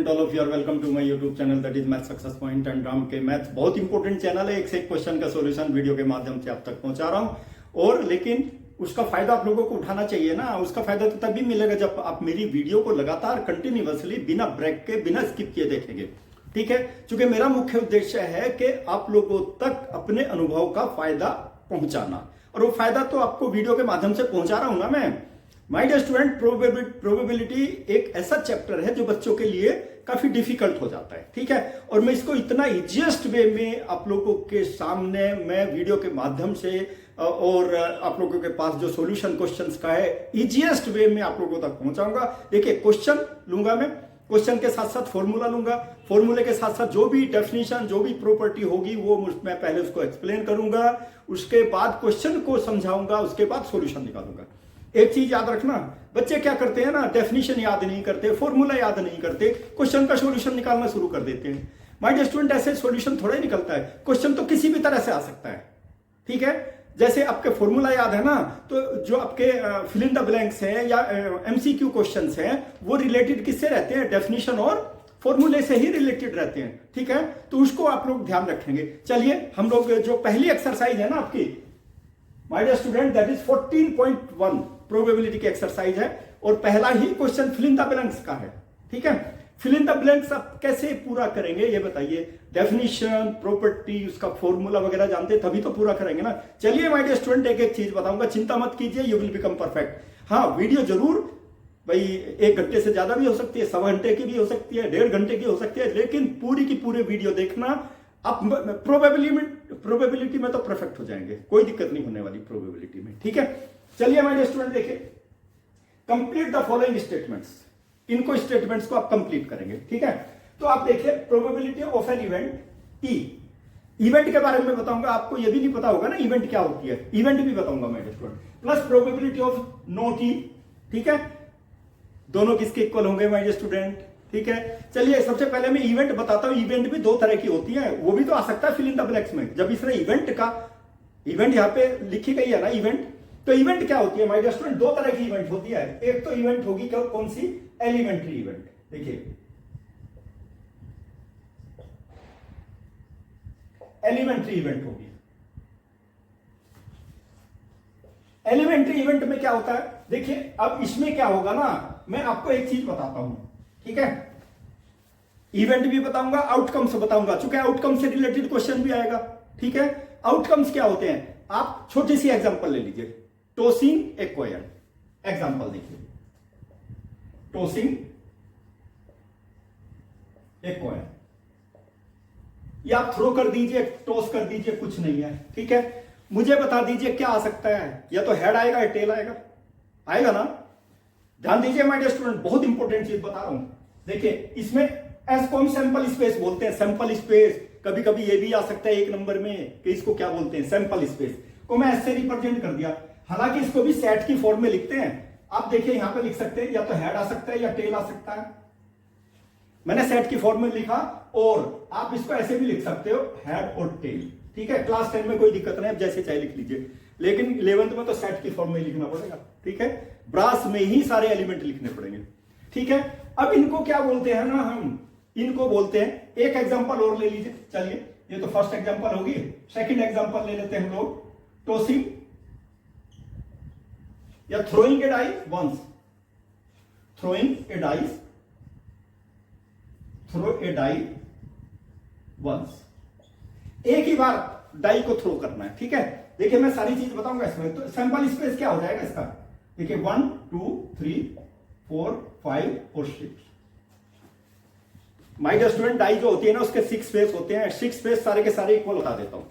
All of you are welcome to my YouTube channel that is math success point and Ram के maths. बहुत important channel है, एक से एक क्वेश्चन का सॉल्यूशन वीडियो के माध्यम से आप तक पहुंचा रहा हूं। और लेकिन उसका फायदा आप लोगों को उठाना चाहिए ना। उसका फायदा तो तभी मिलेगा जब आप मेरी वीडियो को लगातार कंटिन्यूअसली बिना ब्रेक के बिना स्किप किए देखेंगे। ठीक है, क्योंकि मेरा मुख्य उद्देश्य है कि आप लोगों तक अपने अनुभव का फायदा पहुंचाना, और वो फायदा तो आपको वीडियो के माध्यम से पहुंचा रहा हूं ना मैं। माय डियर स्टूडेंट, प्रोबेबिलिटी एक ऐसा चैप्टर है जो बच्चों के लिए काफी डिफिकल्ट हो जाता है। ठीक है, और मैं इसको इतना इजीएस्ट वे में आप लोगों के सामने मैं वीडियो के माध्यम से और आप लोगों के पास जो सॉल्यूशन क्वेश्चंस का है इजीएस्ट वे में आप लोगों तक पहुंचाऊंगा। देखिए, क्वेश्चन लूंगा मैं, क्वेश्चन के साथ साथ फॉर्मूला लूंगा, फॉर्मूले के साथ साथ जो भी डेफिनेशन जो भी प्रॉपर्टी होगी वो मैं पहले उसको एक्सप्लेन करूंगा, उसके बाद क्वेश्चन को समझाऊंगा, उसके बाद सॉल्यूशन निकालूंगा। एक चीज याद रखना, बच्चे क्या करते हैं ना, डेफिनेशन याद नहीं करते, फॉर्मूला याद नहीं करते, क्वेश्चन का सॉल्यूशन निकालना शुरू कर देते हैं। माय डियर स्टूडेंट, ऐसे सॉल्यूशन थोड़ा ही निकलता है। क्वेश्चन तो किसी भी तरह से आ सकता है। ठीक है, जैसे आपके फॉर्मूला याद है ना, तो जो आपके फिल इन द ब्लैंक्स हैं या एमसीक्यू क्वेश्चंस हैं वो रिलेटेड किससे रहते हैं? डेफिनेशन और फॉर्मूले से ही रिलेटेड रहते हैं। ठीक है, तो उसको आप लोग ध्यान रखेंगे। चलिए, हम लोग जो पहली एक्सरसाइज है ना आपकी, my dear student, that is 14.1 probability की एक्सरसाइज है, और पहला ही question fill in the blanks का है। ठीक है, फिल इन द ब्लैंक्स आप कैसे पूरा करेंगे ये बताइए। डेफिनेशन, प्रॉपर्टी, उसका फॉर्मूला वगैरह जानते तभी तो पूरा करेंगे ना। चलिए माय डियर स्टूडेंट, एक एक चीज बताऊंगा, चिंता मत कीजिए, यू विल बिकम परफेक्ट। हाँ, वीडियो जरूर भाई 1 घंटे से ज्यादा भी हो सकती है, 1.25 घंटे की भी हो सकती है, 1.5 घंटे की हो सकती है, लेकिन पूरी की पूरी वीडियो देखना। आप प्रोबेबिलिटी में तो परफेक्ट हो जाएंगे, कोई दिक्कत नहीं होने वाली प्रोबेबिलिटी में। ठीक है, चलिए माय डियर स्टूडेंट, देखिए, कंप्लीट द फॉलोइंग स्टेटमेंट्स। इनको स्टेटमेंट्स को आप कंप्लीट करेंगे। ठीक है, तो आप देखिए, probability of an event E. Event के बारे में बताऊंगा, आपको ये भी नहीं पता होगा ना इवेंट क्या होती है, इवेंट भी बताऊंगा my dear student, plus probability of not e. ठीक है, दोनों किसके इक्वल होंगे माय डियर स्टूडेंट? ठीक है, चलिए सबसे पहले मैं इवेंट बताता हूं। इवेंट भी 2 तरह की होती है, वो भी तो आ सकता है फिल इन द ब्लैंक्स में। जब इसने इवेंट का, इवेंट यहां पे लिखी गई है ना इवेंट, तो इवेंट क्या होती है माय डियर स्टूडेंट? 2 तरह की इवेंट होती है। एक तो इवेंट होगी कौन सी? Elementary event. देखिए, एलिमेंट्री इवेंट होगी। एलिमेंट्री इवेंट में क्या होता है? देखिए, अब इसमें क्या होगा ना, मैं आपको एक चीज बताता हूं। ठीक है, इवेंट भी बताऊंगा, आउटकम्स बताऊंगा, चूंकि आउटकम से रिलेटेड क्वेश्चन भी आएगा। ठीक है, आउटकम्स क्या होते हैं? आप छोटी सी एग्जांपल ले लीजिए, टॉसिंग ए कॉइन। एग्जांपल देखिए, टॉसिंग ए कॉइन, या आप थ्रो कर दीजिए, टॉस कर दीजिए, कुछ नहीं है। ठीक है, मुझे बता दीजिए क्या आ सकता है, या तो हेड आएगा या टेल आएगा? आएगा ना। ध्यान दीजिए माय डियर स्टूडेंट, बहुत इंपॉर्टेंट चीज बता रहा हूं। देखिए, इसमें एस को हम सैंपल स्पेस बोलते हैं। सैंपल स्पेस कभी कभी ये भी आ सकता है 1 नंबर में कि इसको क्या बोलते हैं, सैंपल स्पेस को मैं एस से रिप्रेजेंट कर दिया। हालांकि इसको भी सेट की फॉर्म में लिखते हैं। आप देखिए, यहां पे लिख सकते हैं या तो हेड आ सकता है या टेल आ सकता है। मैंने सेट की फॉर्म में लिखा, और आप इसको ऐसे भी लिख सकते हो, हेड और टेल। ठीक है, क्लास 10 में कोई दिक्कत नहीं, अब जैसे चाहे लिख लीजिए, लेकिन 11th में तो सेट की फॉर्म में लिखना पड़ेगा। ठीक है, ब्रास में ही सारे एलिमेंट लिखने पड़ेंगे। ठीक है, अब इनको क्या बोलते हैं ना, हम इनको बोलते हैं, एक एग्जांपल और ले लीजिए। चलिए, ये तो फर्स्ट एग्जांपल होगी, सेकंड एग्जांपल ले लेते हैं हम लोग, टॉसिंग या throwing a dice once. Throwing a dice, throw a die once, एक ही बार डाई को थ्रो करना है। ठीक है, देखिए मैं सारी चीज बताऊंगा इसमें। तो सैंपल स्पेस क्या हो जाएगा इसका? देखिए 1 2 3 4 5 और 6। माय डियर स्टूडेंट, डाई जो होती है ना, उसके 6 फेस होते हैं। 6 फेस सारे के सारे इक्वल बता देता हूं।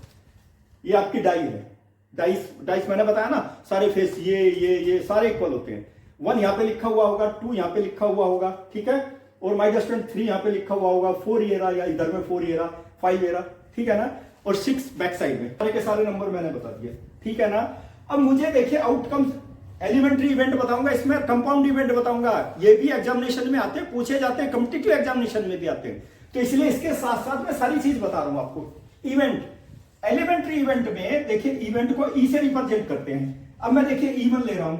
ये आपकी डाई है, डाइस मैंने बताया ना, सारे फेस ये सारे इक्वल होते हैं। 1 यहां पे लिखा हुआ होगा, 2 यहां पे लिखा हुआ होगा। ठीक है, और माय डियर स्टूडेंट 3 यहां पे लिखा हुआ होगा, 4 ये रहा, या इधर में 4 ये रहा, 5 ये रहा। ठीक है ना, और 6 बैक साइड में। सारे के सारे नंबर मैंने बता दिए। ठीक है ना, अब मुझे देखिए आउटकम्स, एलिमेंट्री इवेंट बताऊंगा, इसमें कंपाउंड इवेंट बताऊंगा। ये भी एग्जामिनेशन में आते हैं, पूछे जाते हैं, कॉम्पिटिटिव एग्जामिनेशन में भी आते हैं, तो इसलिए इसके साथ साथ मैं सारी चीज बता रहा हूं आपको। इवेंट, एलिमेंट्री इवेंट में देखिए, इवेंट को ई से रिप्रेजेंट करते हैं। अब मैं देखिए E1 ले रहा हूं,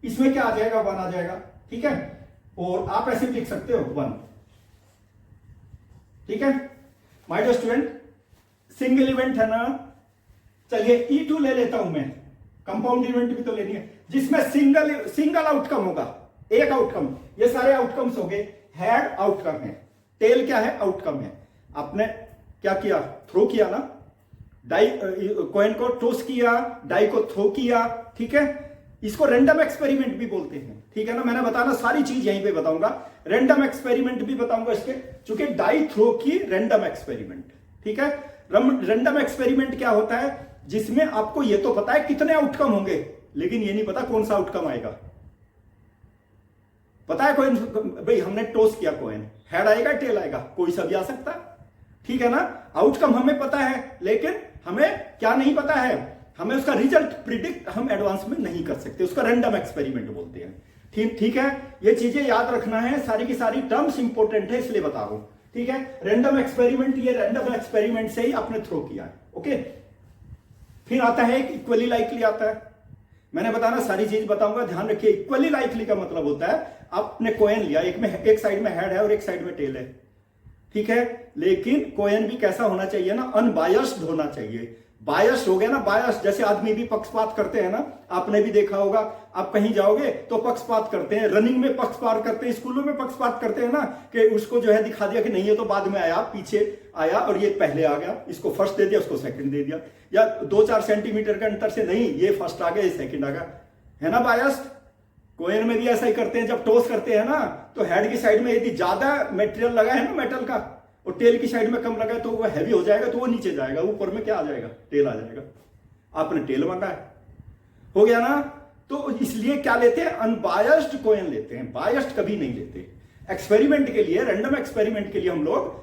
इसमें क्या आ जाएगा? 1 आ जाएगा। ठीक है, और आप ऐसे भी लिख सकते हो 1। ठीक है my dear student, single event है ना, चलिए E2 ले लेता हूं मैं, कंपाउंड इवेंट भी तो लेनी है जिसमें सिंगल आउटकम होगा, एक आउटकम। ये सारे आउटकम्स हो गए, हेड आउटकम है, टेल क्या है, आउटकम है। आपने क्या किया, थ्रो किया ना, डाई कॉइन को टॉस किया, डाई को थ्रो किया, ठीक है, इसको रैंडम एक्सपेरिमेंट भी बोलते हैं, ठीक है ना। मैंने बताना सारी चीज यहीं पे बताऊंगा, रैंडम एक्सपेरिमेंट भी बताऊंगा इसके, चूंकि डाई थ्रो की रैंडम एक्सपेरिमेंट, ठीक है। रैंडम एक्सपेरिमेंट क्या होता है, जिसमें आपको ये तो पता है कितने आउटकम होंगे, लेकिन ये नहीं पता कौन सा आउटकम आएगा। पता है कॉइन, भाई हमने टॉस किया कॉइन, हेड आएगा टेल आएगा, कोई सा भी आ सकता है, ठीक है ना। आउटकम हमें पता है, लेकिन हमें क्या नहीं पता है, हमें उसका रिजल्ट प्रिडिक्ट हम एडवांस में नहीं कर सकते, उसका रैंडम एक्सपेरिमेंट बोलते हैं। ठीक है, ये चीजें याद रखना है, सारी की सारी टर्म्स इंपॉर्टेंट है इसलिए बता रहा हूं, ठीक है। रैंडम एक्सपेरिमेंट, ये रैंडम एक्सपेरिमेंट से ही आपने थ्रो किया है, ओके। फिर आता है एक इक्वली लाइकली आता है, मैंने बताना सारी चीज बताऊंगा, ध्यान रखिए। इक्वली लाइकली का मतलब होता है आपने कॉइन लिया, एक साइड में हेड है और एक साइड में टेल है, ठीक है, लेकिन कॉइन भी कैसा होना चाहिए ना, अनबायस्ड होना चाहिए। बायस हो गया ना, बायस जैसे आदमी भी पक्षपात करते हैं ना, आपने भी देखा होगा, आप कहीं जाओगे तो पक्षपात करते हैं, रनिंग में पक्षपात करते हैं, स्कूलों में पक्षपात करते हैं ना, कि उसको जो है दिखा दिया कि नहीं ये तो बाद में आया, पीछे आया और ये पहले आ गया, इसको फर्स्ट दे दिया, उसको सेकंड दे दिया, या 2-4 सेंटीमीटर के अंतर से नहीं ये फर्स्ट आ गया ये सेकंड आ गया, है ना बायस्ड। कॉइन में भी ऐसा ही करते हैं, जब टॉस करते हैं ना तो हेड की साइड में यदि ज्यादा मटेरियल लगा है ना मेटल का, और टेल की साइड में कम लगा है तो वो हैवी हो जाएगा, तो वो नीचे जाएगा, ऊपर में क्या आ जाएगा, टेल आ जाएगा। आपने टेल मांगा है, हो गया ना। तो इसलिए क्या लेते हैं, अनबायस्ड कॉइन लेते हैं, बायस्ड कभी नहीं लेते। एक्सपेरिमेंट के लिए, रैंडम एक्सपेरिमेंट के लिए हम लोग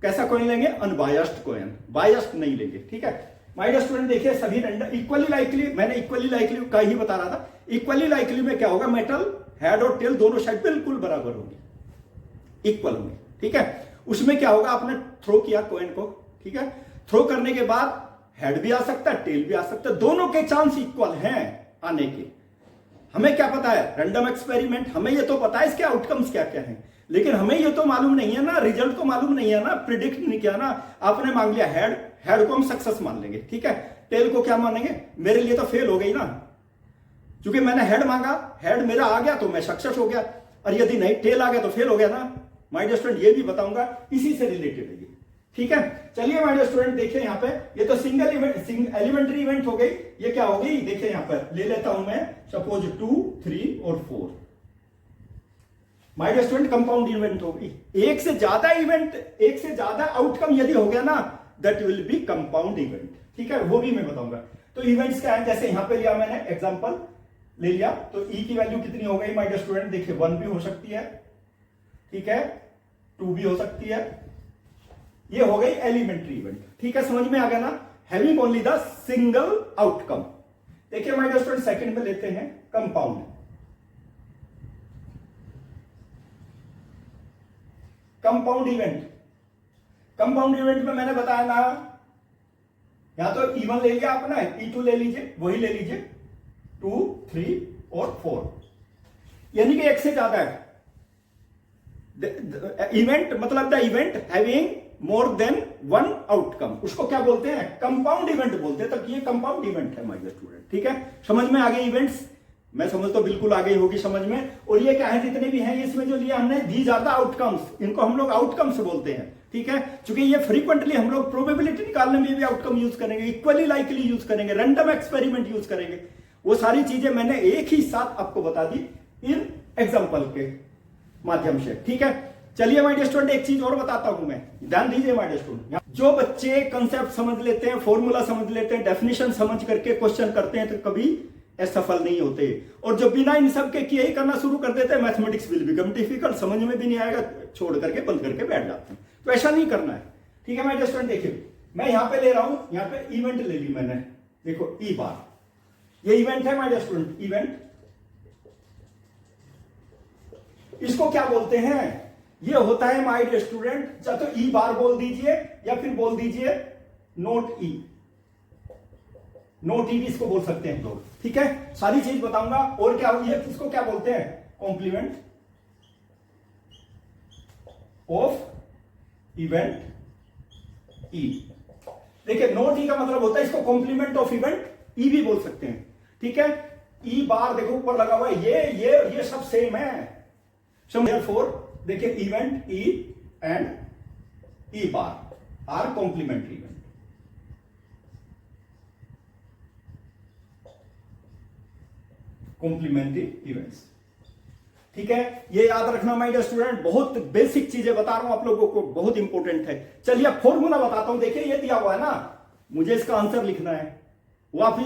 कैसा कॉइन लेंगे, अनबायस्ड कॉइन, बायस्ड नहीं लेंगे, ठीक है। माय डियर स्टूडेंट देखिए, सभी रैंडम इक्वली लाइकली, मैंने इक्वली लाइकली का ही बता रहा था। इक्वली लाइकली में क्या होगा, मेटल हेड और टेल दोनों साइड बिल्कुल बराबर होंगी, इक्वल होंगे, ठीक है। उसमें क्या होगा, आपने थ्रो किया कॉइन को, ठीक है, थ्रो करने के बाद हेड भी आ सकता है, टेल भी आ सकता है, दोनों के चांस इक्वल हैं आने के। हमें क्या पता है, रैंडम एक्सपेरिमेंट, हमें ये तो पता है इसके आउटकम्स क्या क्या हैं, लेकिन हमें ये तो मालूम नहीं है ना, रिजल्ट तो मालूम नहीं है ना, प्रिडिक्ट नहीं किया ना। आपने मांग लिया हेड को हम सक्सेस मान लेंगे, ठीक है, टेल को क्या मानेंगे, मेरे लिए तो फेल हो गई ना, क्योंकि मैंने हेड मांगा, हेड मेरा आ गया तो मैं सक्सेस हो गया, और यदि नहीं टेल आ गया तो फेल हो गया ना। माय डियर स्टूडेंट ये भी बताऊंगा, इसी से रिलेटेड है ये, ठीक है। चलिए माय डियर स्टूडेंट देखिए यहाँ पे, ये तो सिंगल इवेंट, एलिमेंट्री इवेंट हो गई, ये क्या हो गई, देखिए यहाँ पर ले लेता हूं मैं, सपोज 2, 3 और 4। My dear student compound event हो गई, एक से ज्यादा इवेंट, एक से ज्यादा आउटकम यदि हो गया ना, that will B compound event, ठीक है, वो भी मैं बताऊंगा। तो इवेंट्स क्या है, जैसे यहां पे लिया मैंने एग्जांपल ले लिया, तो ई की वैल्यू कितनी हो गई माय डियर स्टूडेंट, देखिए 1 भी हो सकती है, ठीक है, 2 भी हो सकती है, ये हो गई एलिमेंट्री इवेंट, ठीक है, समझ में आ गया ना। Having only the single outcome. देखिए माय डियर स्टूडेंट सेकंड में लेते हैं compound. Compound event, compound event में मैंने बताया ना, यहां तो E1 ले लिया आपने, E2 ले लीजिए, वही ले लीजिए, 2, 3 और 4, यानी कि एक से ज्यादा है। इवेंट मतलब the event having more than 1 outcome, उसको क्या बोलते हैं, कंपाउंड इवेंट बोलते हैं। तब ये कंपाउंड इवेंट है माय डियर स्टूडेंट, ठीक है, समझ में आ गए इवेंट्स, मैं समझ तो बिल्कुल आ गई होगी समझ में। और ये क्या है, जितने भी हैं इसमें जो लिया हमने, दीज आर द आउटकम्स, इनको हम लोग आउटकम्स बोलते हैं, ठीक है, क्योंकि ये फ्रीक्वेंटली हम लोग प्रोबेबिलिटी निकालने में भी आउटकम यूज करेंगे, इक्वली लाइकली यूज करेंगे, रैंडम एक्सपेरिमेंट यूज करेंगे, वो सारी चीजें मैंने एक ही साथ आपको बता दी इन एग्जाम्पल के माध्यम से, ठीक है। चलिए माय डियर स्टूडेंट एक चीज और बताता हूं मैं, ध्यान दीजिए माय डियर स्टूडेंट, जो बच्चे कंसेप्ट समझ लेते हैं, फॉर्मूला समझ लेते हैं, डेफिनेशन समझ करके क्वेश्चन करते हैं, तो कभी असफल नहीं होते। और जो बिना इन सब के किए ही करना शुरू कर देते हैं, मैथमेटिक्स विल बिकम डिफिकल्ट, समझ में भी नहीं आएगा, छोड़ करके बंद करके बैठ जाते हैं। तो ऐसा नहीं करना है, ठीक है माय डियर स्टूडेंट। देखिए मैं यहां पे ले रहा हूं, यहां पे इवेंट ले ली मैंने, देखो ई बार, ये इवेंट है माय डियर स्टूडेंट, इवेंट, इसको क्या बोलते हैं, ये होता है माय डियर स्टूडेंट, चाहे तो ई बार बोल दीजिए या फिर बोल दीजिए नोट ई, नोट ई भी इसको बोल सकते हैं लोग, ठीक है, सारी चीज बताऊंगा। और क्या ये इसको क्या बोलते हैं, कॉम्प्लीमेंट ऑफ इवेंट ई। देखिए नोट ई का मतलब होता है, इसको कॉम्प्लीमेंट ऑफ इवेंट ई भी बोल सकते हैं, ठीक है। ई बार देखो ऊपर लगा हुआ है, ये सब सेम है। सो देयरफॉर देखिए event E and E bar are complementary event. Complementary events, ठीक है। ये याद रखना माय डियर स्टूडेंट, बहुत बेसिक चीजें बता रहा हूं आप लोगों को, बहुत इंपॉर्टेंट है। चलिए अब फॉर्मूला बताता हूं। देखिए ये दिया हुआ है ना, मुझे इसका आंसर लिखना है, वो आप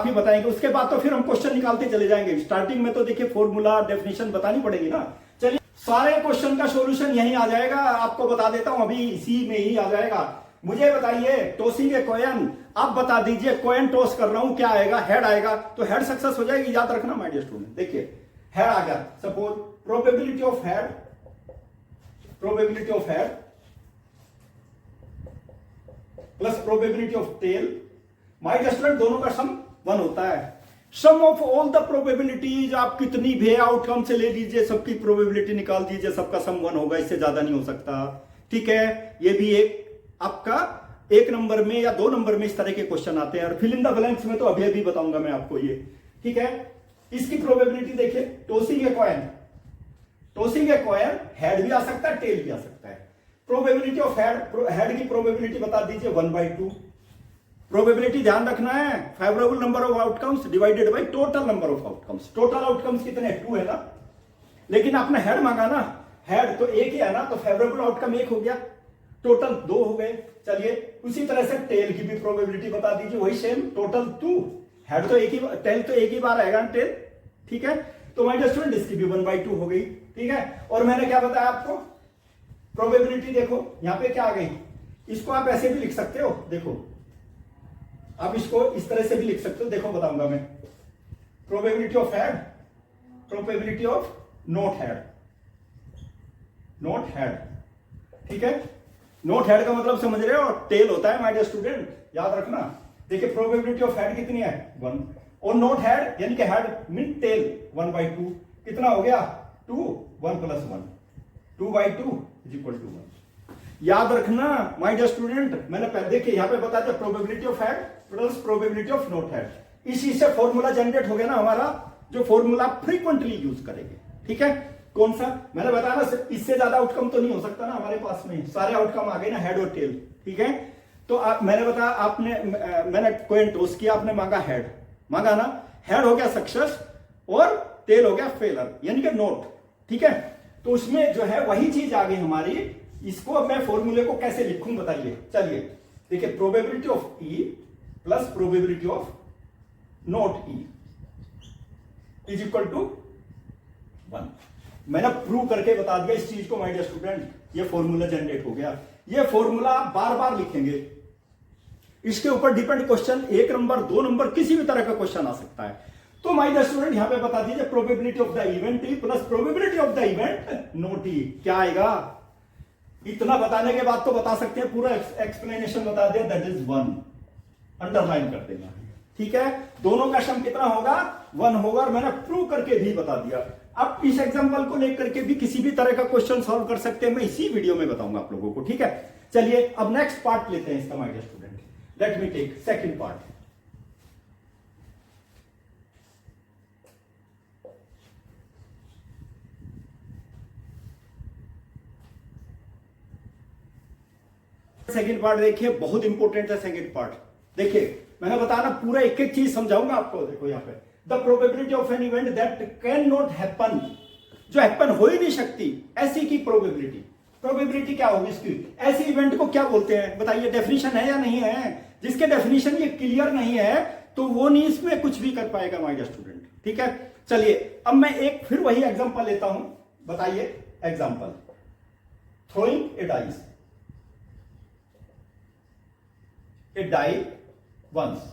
ही बताएंगे। उसके बाद तो फिर हम क्वेश्चन निकालते चले जाएंगे। स्टार्टिंग में तो देखिए फॉर्मूला डेफिनेशन बतानी पड़ेगी ना। चलिए सारे क्वेश्चन का सॉल्यूशन यही आ जाएगा, आपको बता देता हूं, अभी इसी में ही आ जाएगा। मुझे बताइए टॉसिंग ए कॉइन, आप बता दीजिए कॉइन टॉस कर रहा हूं क्या आएगा, हेड आएगा, तो हेड सक्सेस हो जाएगी। याद रखना माय डियर स्टूडेंट। देखिए हेड आ गया, suppose probability of head plus probability of tail. My dear student दोनों का सम 1 होता है। Sum of all the probabilities, आप कितनी भी आउटकम से ले लीजिए, सबकी प्रोबेबिलिटी निकाल दीजिए, सबका सम 1 होगा, इससे ज्यादा नहीं हो सकता, ठीक है। ये भी एक आपका 1 नंबर में या 2 नंबर में इस तरह के क्वेश्चन आते हैं। और फिल इन द ब्लैंक्स में तो अभी बताऊंगा मैं आपको ये, ठीक है। इसकी प्रोबेबिलिटी देखिए, टॉसिंग ए कॉइन हेड भी आ सकता है, टेल भी आ सकता है। प्रोबेबिलिटी ऑफ हेड की प्रोबेबिलिटी बता दीजिए 1/2। प्रोबेबिलिटी ध्यान रखना है, favourable number of outcomes divided by total number of outcomes. Total outcomes कितने, 2 है ना, लेकिन आपने हेड मांगा ना, हेड तो 1 ही है ना, तो फेवरेबल आउटकम 1 हो गया, टोटल 2 हो गए। चलिए उसी तरह से टेल की भी प्रोबेबिलिटी बता दीजिए, वही सेम, टोटल 2। हेड तो एक ही, टेल तो एक ही बार आएगा टेल, ठीक है। तो माय डियर स्टूडेंट इसकी भी 1/2 हो गई, ठीक है। और मैंने क्या बताया आपको, प्रोबेबिलिटी देखो यहां पे क्या आ गई, इसको आप ऐसे भी लिख सकते हो, देखो आप इसको इस तरह से भी लिख सकते हो, देखो बताऊंगा मैं। Probability of head, probability of not head, ठीक है। नॉट हेड का मतलब समझ रहे हो, टेल होता है माय डियर स्टूडेंट, याद रखना। देखिए प्रोबेबिलिटी ऑफ हेड कितनी है, 1, और नॉट हेड यानी कि हेड मीन टेल 1/2, कितना हो गया 2, 1 + 1, 2/2 = 1। याद रखना माय डियर स्टूडेंट, मैंने देखिए यहां पे बता दिया probability of head plus probability of not head. इसी से फॉर्मूला जनरेट हो गया ना हमारा, जो फॉर्मूला फ्रीक्वेंटली यूज करेंगे, ठीक है। कौन सा मैंने बताया ना, इससे ज्यादा आउटकम तो नहीं हो सकता ना हमारे पास में, सारे आउटकम आ गए ना, हेड और टेल, ठीक है। तो मैंने बताया, मैंने कॉइन टॉस किया, आपने मांगा हेड, मांगा ना, हेड हो गया सक्सेस और टेल हो गया फेलर यानी कि नोट, ठीक है। तो उसमें जो है वही चीज आ गई हमारी। इसको अब मैं फॉर्मूले को कैसे लिखूं बताइए। चलिए देखिए, probability of E plus probability of not E is equal to 1। मैंने प्रूव करके बता दिया इस चीज को माय डियर स्टूडेंट, ये फॉर्मूला जनरेट हो गया। ये फॉर्मूला बार बार लिखेंगे, इसके ऊपर डिपेंड क्वेश्चन 1 नंबर 2 नंबर किसी भी तरह का क्वेश्चन आ सकता है। तो माय डियर स्टूडेंट यहां पे बता दीजिए probability of the event e plus probability of the event not e क्या आएगा। इतना बताने के बाद तो बता सकते हैं, पूरा एक्सप्लेनेशन बता दिया, दैट इज 1, अंडरलाइन कर देना, ठीक है। दोनों का सम कितना होगा, 1 होगा, और मैंने प्रूव करके भी बता दिया। अब इस एग्जांपल को लेकर के भी किसी भी तरह का क्वेश्चन सॉल्व कर सकते हैं, मैं इसी वीडियो में बताऊंगा आप लोगों को, ठीक है। चलिए अब नेक्स्ट पार्ट लेते हैं इसका my dear student, let me take second part. Second part देखिए, बहुत इंपॉर्टेंट है सेकंड पार्ट। देखिए मैंने बताया ना, पूरा एक एक चीज समझाऊंगा आपको। देखो यहाँ पे the probability of an event that can not happen, जो हैपन हो ही नहीं सकती ऐसी की प्रोबेबिलिटी। प्रोबेबिलिटी क्या होगी इसकी, ऐसी इवेंट को क्या बोलते हैं बताइए, डेफिनेशन है या नहीं है। जिसके डेफिनेशन ये क्लियर नहीं है तो वो नहीं इसमें कुछ भी कर पाएगा माय डियर स्टूडेंट, ठीक है। चलिए अब मैं एक फिर वही एग्जांपल लेता हूं, बताइए example, throwing a dice, a die once,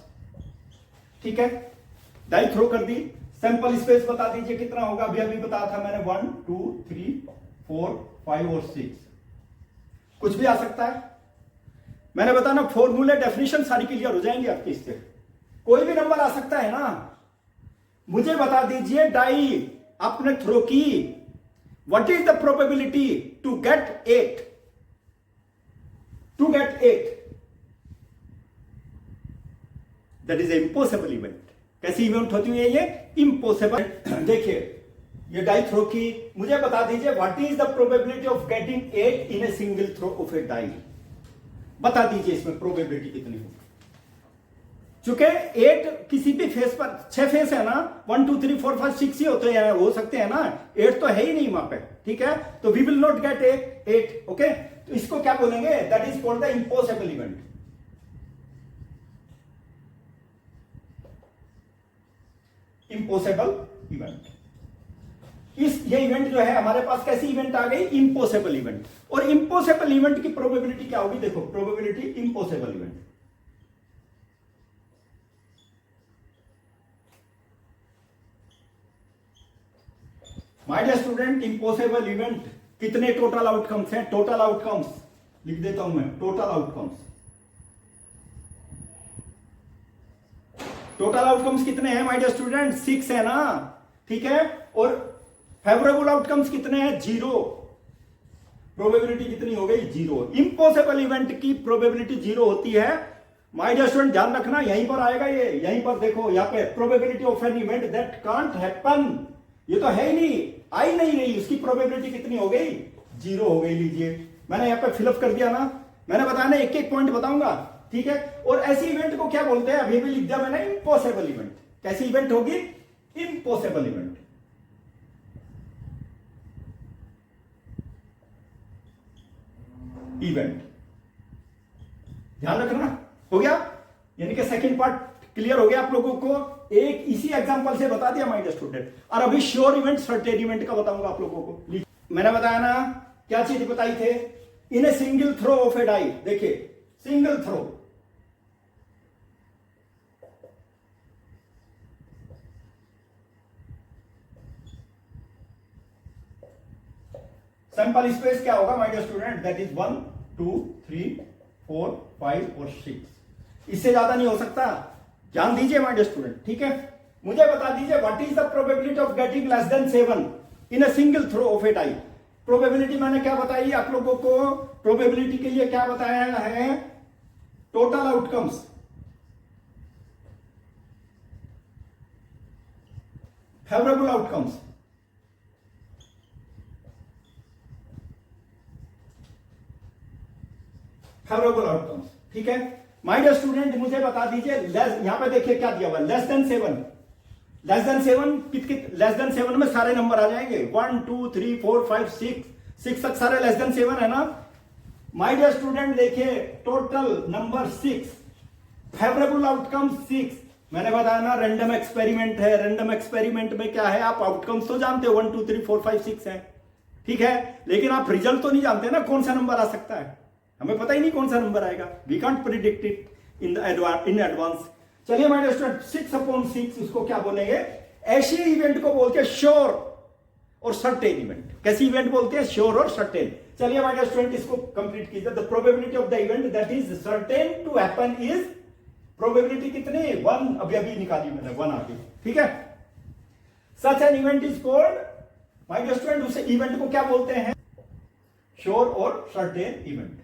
ठीक है। डाई थ्रो कर दी, सैंपल स्पेस बता दीजिए कितना होगा, अभी बताया था मैंने 1 2 3 4 5 और 6, कुछ भी आ सकता है। मैंने बताया ना, फॉर्मूले डेफिनेशन सारी क्लियर हो जाएंगे आपकी, इससे कोई भी नंबर आ सकता है ना। मुझे बता दीजिए डाई आपने थ्रो की, what is the probability to get 8, to get 8, that is impossible event. कैसी इवेंट होती है ये? इम्पॉसिबल। देखिए ये डाई थ्रो की, मुझे बता दीजिए what is the probability of getting 8 in a single throw of a die. बता दीजिए इसमें प्रोबेबिलिटी कितनी होगी। चूंकि 8 किसी भी फेस पर, 6 फेस है ना, 1 2 3 4 5 6 ही होते हैं, हो सकते हैं ना, 8 तो है ही नहीं वहां पे, ठीक है। तो we will not get 8, okay. तो इसको क्या बोलेंगे? That is called the impossible event. Impossible event. ये इवेंट जो है हमारे पास कैसी इवेंट आ गई? Impossible event. और इम्पॉसिबल इवेंट की प्रोबेबिलिटी क्या होगी? देखो probability impossible event, my dear student, impossible event कितने टोटल आउटकम्स हैं? टोटल आउटकम्स लिख देता हूं मैं, टोटल आउटकम्स। टोटल आउटकम्स कितने हैं माय डियर स्टूडेंट? 6 है ना, ठीक है। और फेवरेबल आउटकम्स कितने हैं? 0। प्रोबेबिलिटी कितनी हो गई? 0। इम्पॉसिबल इवेंट की प्रोबेबिलिटी 0 होती है। माय डियर स्टूडेंट ध्यान रखना, यहीं पर आएगा ये, यहीं पर देखो, यहां पे probability of an event that can't happen, ये तो है ही नहीं, आई नहीं रही, उसकी प्रोबेबिलिटी कितनी हो गई? 0 हो गई। लीजिए मैंने यहां पे फिलअप कर दिया ना, मैंने बताया ना, एक एक पॉइंट बताऊंगा, ठीक है। और ऐसी इवेंट को क्या बोलते हैं? अभी भी लिख दिया मैंने, इम्पॉसिबल इवेंट। कैसी इवेंट होगी? Impossible event. इवेंट ध्यान रखना। हो गया, यानी कि सेकंड पार्ट क्लियर हो गया आप लोगों को। एक इसी एग्जांपल से बता दिया माय डियर स्टूडेंट। और अभी श्योर इवेंट, सर्टेन इवेंट का बताऊंगा आप लोगों को। मैंने बताया ना, क्या चीज बताई थे? In a single throw of a die. देखिए सिंगल थ्रो, सैंपल स्पेस क्या होगा my dear student? That is 1 2 3 4 5 और 6। इससे ज्यादा नहीं हो सकता। ध्यान दीजिए माय डियर स्टूडेंट, ठीक है। मुझे बता दीजिए what is the probability of getting less than 7 in a single throw of a die. Probability मैंने क्या बताई आप लोगों को? प्रोबेबिलिटी के लिए क्या बताया है? Total outcomes, favourable outcomes, favourable outcomes, ठीक है। माय डियर स्टूडेंट मुझे बता दीजिए, यहां पे देखिए क्या दिया हुआ, less than 7। Less than 7 less than 7 में सारे नंबर आ जाएंगे, 1 2 3 4 5 6 तक सारे लेस देन 7 है ना। माय डियर स्टूडेंट देखिए टोटल नंबर 6, फेवरेबल आउटकम 6। मैंने बताया ना रैंडम एक्सपेरिमेंट है। रैंडम एक्सपेरिमेंट में क्या है? आप आउटकम्स तो जानते हो, 1 2 3 4 5 6 है, ठीक है। लेकिन आप रिजल्ट तो नहीं जानते ना, कौन सा नंबर आ सकता है। हमें पता ही नहीं कौन सा नंबर आएगा। We can't predict it in advance. चलिए माय डियर स्टूडेंट, 6/6 उसको क्या बोलेंगे? ऐसी इवेंट को बोलते हैं श्योर और सर्टेन इवेंट। कैसी इवेंट बोलते हैं? श्योर और सर्टेन। चलिए माय डियर स्टूडेंट इसको कंप्लीट कीजिए। The probability of the event that is certain to happen is, probability कितनी? 1। अभी निकाली मैंने, 1 आ गई, ठीक है। Such an event is called, my dear student उस इवेंट को क्या बोलते हैं? श्योर और सर्टेन इवेंट।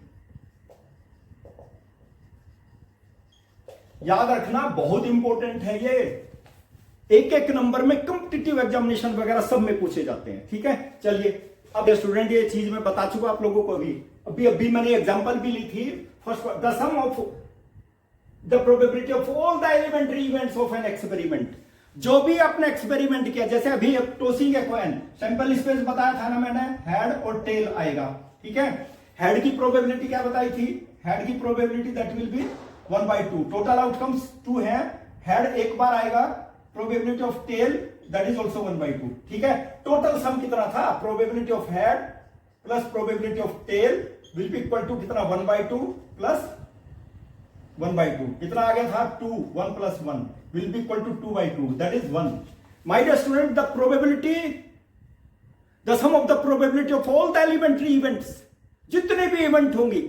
याद रखना बहुत इंपॉर्टेंट है ये, एक एक नंबर में कॉम्पिटिटिव एग्जामिनेशन वगैरह सब में पूछे जाते हैं, ठीक है। चलिए अब स्टूडेंट ये चीज मैं बता चुका आप लोगों को। अभी मैंने एग्जांपल भी ली थी। First, the sum of the probability of all the elementary events of an experiment. जो भी आपने एक्सपेरिमेंट किया, जैसे अभी tossing a coin, sample space बताया था ना मैंने, हेड और टेल आएगा, ठीक है। हेड की प्रोबेबिलिटी क्या बताई थी? हेड की probability that will be 1/2। Total outcomes 2 है, हेड एक बार आएगा, probability of tail that is also 1/2, ठीक है। टोटल सम कितना था? Probability of head plus probability of tail will be equal to कितना? 1/2 प्लस 1/2 कितना आ गया था? 2, 1 plus 1 will be equal to 2/2 that is 1। My dear student, the probability, the sum of the probability of all the elementary events, जितने भी event होंगे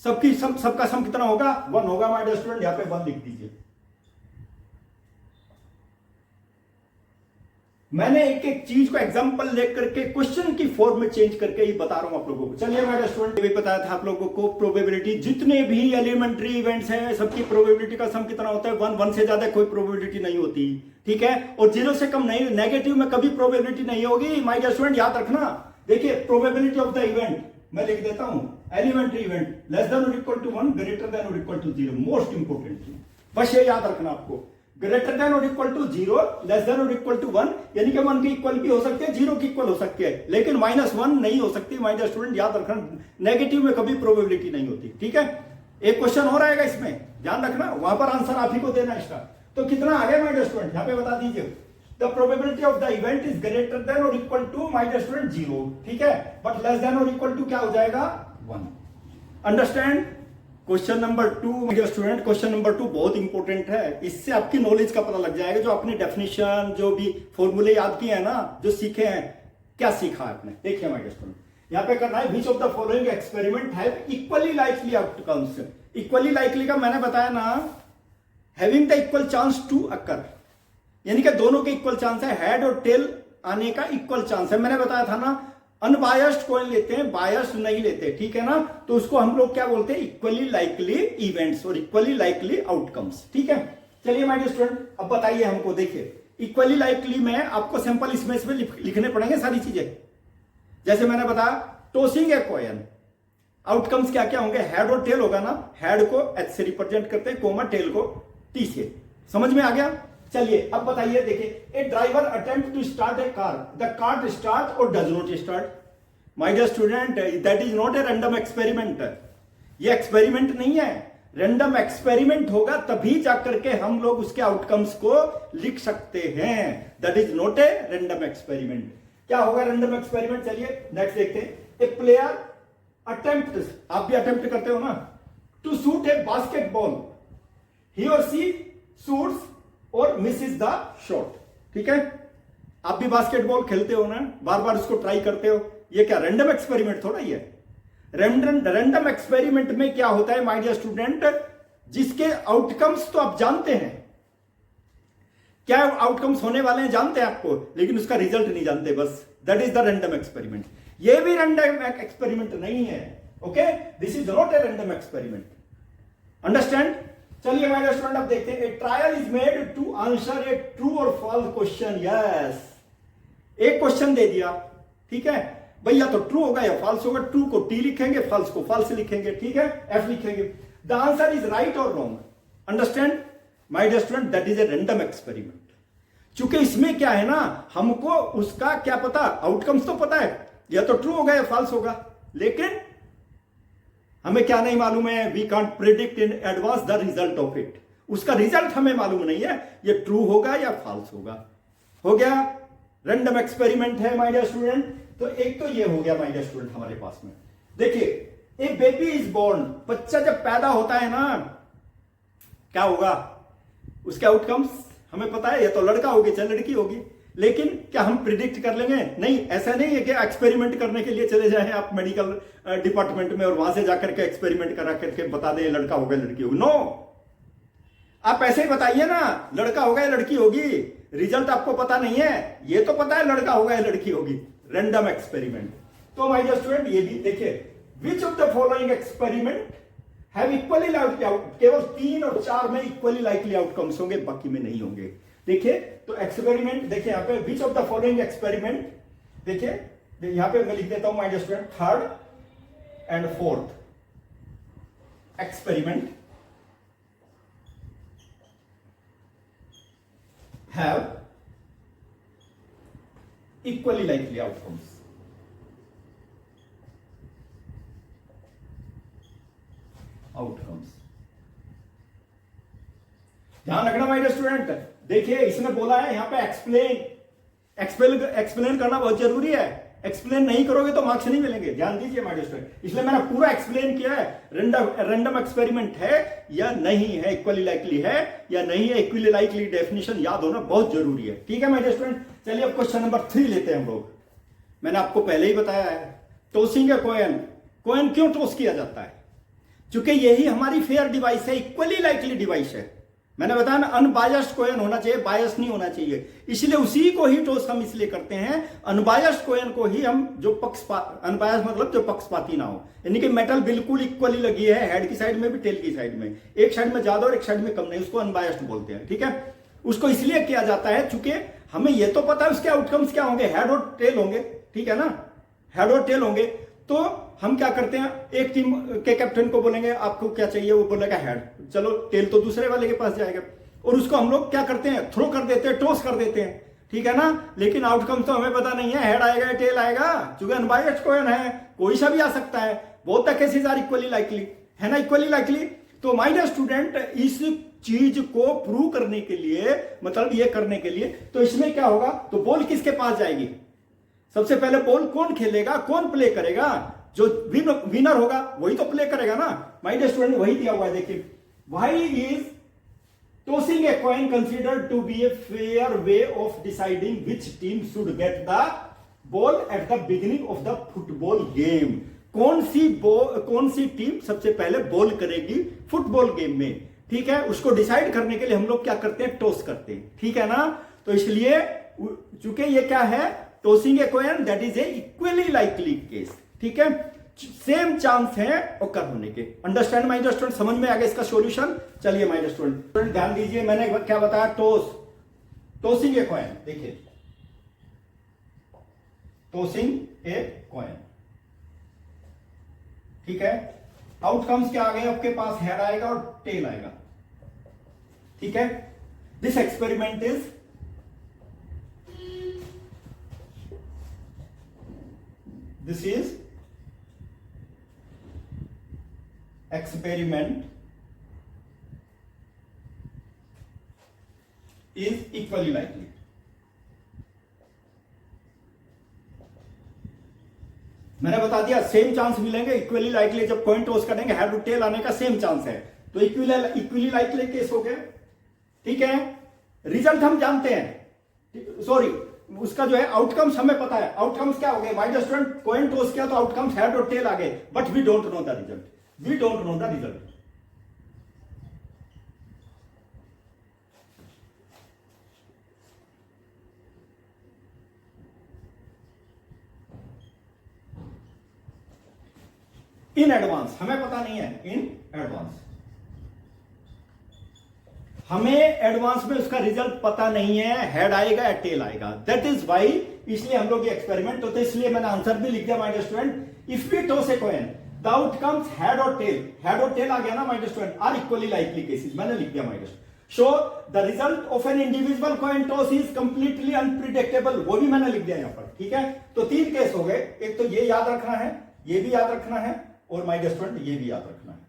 सबका सम कितना होगा? 1 होगा। माय डियर स्टूडेंट यहां पे 1 लिख दीजिए। मैंने एक एक चीज को एग्जांपल लेकर के क्वेश्चन की फॉर्म में चेंज करके ही बता रहा हूं आप लोगों को। चलिए मेरे स्टूडेंट भी बताया था आप लोगों को प्रोबेबिलिटी, जितने भी एलिमेंट्री इवेंट्स हैं सबकी प्रोबेबिलिटी का सम कितना होता है 1, 1 से ज्यादा कोई प्रोबेबिलिटी नहीं होती, ठीक है, और 0 से कम नहीं, नेगेटिव में कभी प्रोबेबिलिटी नहीं होगी माय डियर स्टूडेंट, याद रखना। देखिए प्रोबेबिलिटी ऑफ द इवेंट मैं लिख देता हूं, एलिमेंट्री इवेंट लेस देन और इक्वल टू 1, ग्रेटर देन और equal to 0, most important thing, बस ये याद रखना आपको। ग्रेटर देन और इक्वल टू 0, लेस देन और इक्वल टू 1, यानी कि 1 की इक्वल भी हो सकती है, 0 की इक्वल हो सकती है, लेकिन -1 नहीं हो सकती माय डियर स्टूडेंट, याद रखना। नेगेटिव में कभी प्रोबेबिलिटी नहीं होती, ठीक है। एक क्वेश्चन हो रहेगा इसमें, ध्यान रखना, वहां पर आंसर आप ही को देना इसका। तो कितना आ गया माय डियर स्टूडेंट, यहां पे बता दीजिए। The probability of the event is greater than और equal to my dear student 0, ठीक है, बट लेस देन और इक्वल टू क्या हो जाएगा 1। Understand. Question number 2 student, question number 2 बहुत इंपॉर्टेंट है, इससे आपकी नॉलेज का पता लग जाएगा। जो आपने डेफिनेशन जो भी फॉर्मूले याद किए हैं ना, जो सीखे हैं, क्या सीखा है आपने, देखिए माय डियर स्टूडेंट, यहां पे करना है which of the following experiment have equally likely outcomes. Equally likely का मैंने बताया ना, having the equal chance to occur, यानी कि दोनों के इक्वल चांस है, हेड और टेल आने का इक्वल चांस है। मैंने बताया था ना, अनबायस्ड कॉइन लेते हैं, बायस्ड नहीं लेते, ठीक है ना, तो उसको हम लोग क्या बोलते हैं, इक्वली लाइकली इवेंट्स और इक्वली लाइकली आउटकम्स, ठीक है। चलिए माय डियर स्टूडेंट, अब बताइए हमको, देखिए इक्वली लाइकली में आपको सिंपल इसमें लिखने पड़ेंगे सारी चीजें। जैसे मैंने बताया टॉसिंग ए कॉइन, आउटकम्स क्या क्या होंगे, हेड और टेल होगा ना, हेड को एच से रिप्रेजेंट करते हैं, कोमा टेल को टी से, समझ में आ गया। चलिए अब बताइए, देखिए a driver attempt to start a car, the car start और does not start. My dear student, that is not a random experiment, ये एक्सपेरिमेंट नहीं है। रैंडम एक्सपेरिमेंट होगा तभी जाकर के हम लोग उसके आउटकम्स को लिख सकते हैं, that is not a random experiment. क्या होगा रैंडम एक्सपेरिमेंट, चलिए नेक्स्ट देखते हैं। ए प्लेयर अटेम्प्ट, आप भी अटेम्प्ट करते हो ना, टू शूट ए बास्केटबॉल, ही और सी शूट्स और मिस इज द शॉट, ठीक है। आप भी बास्केटबॉल खेलते हो ना, बार बार उसको ट्राई करते हो, ये क्या रैंडम एक्सपेरिमेंट थोड़ा ही है। रैंडम एक्सपेरिमेंट में क्या होता है माय डियर स्टूडेंट, जिसके आउटकम्स तो आप जानते हैं, क्या आउटकम्स होने वाले हैं जानते हैं आपको, लेकिन उसका रिजल्ट नहीं जानते, बस that is the random experiment. ये भी रैंडम एक्सपेरिमेंट नहीं है, okay, this is not a random experiment, understand. चलिए माय डियर स्टूडेंट, अब देखते हैं। A trial is made to answer a true और फॉल्स क्वेश्चन, यस, एक क्वेश्चन दे दिया, ठीक है भाई, या तो ट्रू होगा या फॉल्स होगा, ट्रू को टी लिखेंगे, फॉल्स को फॉल्स लिखेंगे, ठीक है, एफ लिखेंगे, द आंसर इज राइट और wrong, understand my dear student, that is a random experiment. चूंकि इसमें क्या है ना, हमको उसका क्या पता, आउटकम्स तो पता है, या तो ट्रू होगा या फॉल्स होगा, लेकिन हमें क्या नहीं मालूम है, we can't predict in advance the result of it, उसका रिजल्ट हमें मालूम नहीं है, ये ट्रू होगा या फॉल्स होगा। हो गया, रैंडम एक्सपेरिमेंट है माय डियर स्टूडेंट। तो एक तो ये हो गया माय डियर स्टूडेंट हमारे पास में। देखिए ए बेबी इज बोर्न, बच्चा जब पैदा होता है ना, क्या होगा, उसके आउटकम्स हमें पता है, या तो लड़का होगी चाहे लड़की होगी, लेकिन क्या हम प्रिडिक्ट कर लेंगे, नहीं, ऐसा नहीं है कि एक्सपेरिमेंट करने के लिए चले जाएं आप मेडिकल डिपार्टमेंट में और वहां से जाकर के एक्सपेरिमेंट करा करके बता दें लड़का होगा लड़की होगी, नो, आप ऐसे ही बताइए ना, लड़का होगा या लड़की होगी, रिजल्ट आपको पता नहीं है, ये तो पता है लड़का होगा या लड़की होगी, रैंडम एक्सपेरिमेंट। तो माय डियर स्टूडेंट, ये भी देखिए, विच of the following experiment have equally likely out, केवल 3 और 4 में इक्वली लाइकली आउटकम्स होंगे, बाकी में नहीं होंगे। देखिए तो एक्सपेरिमेंट, देखिए यहां पे which of the following experiment, देखिए यहां पे मैं लिख देता हूं my dear student, third and fourth experiment have equally likely outcomes. ध्यान रखना माय डियर स्टूडेंट, देखिए इसने बोला है यहां पे एक्सप्लेन करना बहुत जरूरी है, एक्सप्लेन नहीं करोगे तो मार्क्स नहीं मिलेंगे, ध्यान दीजिए माय डियर स्टूडेंट। इसलिए मैंने पूरा एक्सप्लेन किया है, रैंडम एक्सपेरिमेंट है या नहीं है, इक्वली लाइकली है या नहीं है, इक्वली लाइकली डेफिनेशन याद होना बहुत जरूरी है, ठीक है माय डियर स्टूडेंट। चलिए अब क्वेश्चन नंबर 3 लेते हैं हम लोग। मैंने आपको पहले ही बताया है, टॉसिंग ए कॉइन, कॉइन क्यों टॉस किया जाता है, क्योंकि यही हमारी फेयर डिवाइस है, इक्वली लाइकली डिवाइस है, मैंने बताया ना, अनबायस्ड कोयन होना चाहिए, बायस नहीं होना चाहिए। इसलिए उसी को ही टॉस हम इसलिए करते हैं, अनबायस्ड कोयन को ही हम, जो अनबायस्ड मतलब जो पक्षपाती ना हो, यानी कि मेटल बिल्कुल इक्वली लगी है, हेड की साइड में भी टेल की साइड में, एक साइड में ज्यादा और एक साइड में कम नहीं, उसको अनबायस्ड बोलते हैं। ठीक है, उसको इसलिए किया जाता है चूंकि हमें यह तो पता है उसके आउटकम्स क्या होंगे, हेड और टेल होंगे। ठीक है ना, हेड और टेल होंगे। तो हम क्या करते हैं, एक टीम के कैप्टन को बोलेंगे आपको क्या चाहिए, वो बोलेगा हेड, चलो टेल तो दूसरे वाले के पास जाएगा, और उसको हम लोग क्या करते हैं, थ्रो कर देते हैं, टॉस कर देते हैं। ठीक है ना, लेकिन आउटकम तो हमें पता नहीं है, हेड आएगा या टेल आएगा, चूंकि अनबायस्ड कोयन है, कोई सा भी आ सकता है। Both the cases are equally likely, है ना, इक्वली लाइकली। तो माय डियर स्टूडेंट, इस चीज को प्रूव करने के लिए, मतलब ये करने के लिए, तो इसमें क्या होगा, तो बॉल किसके पास जाएगी, सबसे पहले बॉल कौन खेलेगा, कौन प्ले करेगा, जो विनर होगा वही तो प्ले करेगा ना। माय डियर स्टूडेंट, वही दिया हुआ है, देखिए, why is tossing a coin considered to be a fair way of deciding which team should get the ball at the beginning of the football game. कौन सी टीम सबसे पहले बॉल करेगी फुटबॉल गेम में, ठीक है, उसको डिसाइड करने के लिए हम लोग क्या करते हैं, टॉस करते हैं। ठीक है ना, तो इसलिए चूंकि ये क्या है, tossing a coin, that is a equally likely case. ठीक है, सेम चांस है ओकर होने के। अंडरस्टैंड माय डियर स्टूडेंट, समझ में आ गया इसका सॉल्यूशन। चलिए माय डियर स्टूडेंट ध्यान दीजिए, मैंने क्या बताया, टॉसिंग ए कॉइन। देखिए, टॉसिंग ए कॉइन, ठीक है, आउटकम्स क्या आ गए आपके पास, हेड आएगा और टेल आएगा। ठीक है, this experiment is experiment is equally likely। मैंने बता दिया सेम चांस मिलेंगे, इक्वली लाइकली, जब कॉइन टॉस करेंगे हेड और टेल आने का सेम चांस है, तो इक्वली लाइकली केस हो गया। ठीक है, रिजल्ट हम जानते हैं, सॉरी उसका जो है आउटकम्स हमें पता है। आउटकम्स क्या हो गए my dear student, coin toss किया तो आउटकम्स हेड और टेल आ गए, but we don't know the result, we don't know the result. In advance हमें पता नहीं है, इन एडवांस हमें एडवांस में उसका रिजल्ट पता नहीं है, हेड आएगा या टेल आएगा, दैट इज वाई, इसलिए हम लोग ये एक्सपेरिमेंट होते हैं। इसलिए मैंने आंसर भी लिख दिया my dear student, if we toss a coin the outcomes head और टेल आ गया ना my dear student, are equally likely cases, मैंने लिख दिया my dear. So the result of an individual coin toss is completely unpredictable, वो भी मैंने लिख दिया यहां पर। ठीक है, तो 3 केस हो गए, एक तो ये याद रखना है, ये भी याद रखना है, और माय डियर स्टूडेंट ये भी याद रखना है।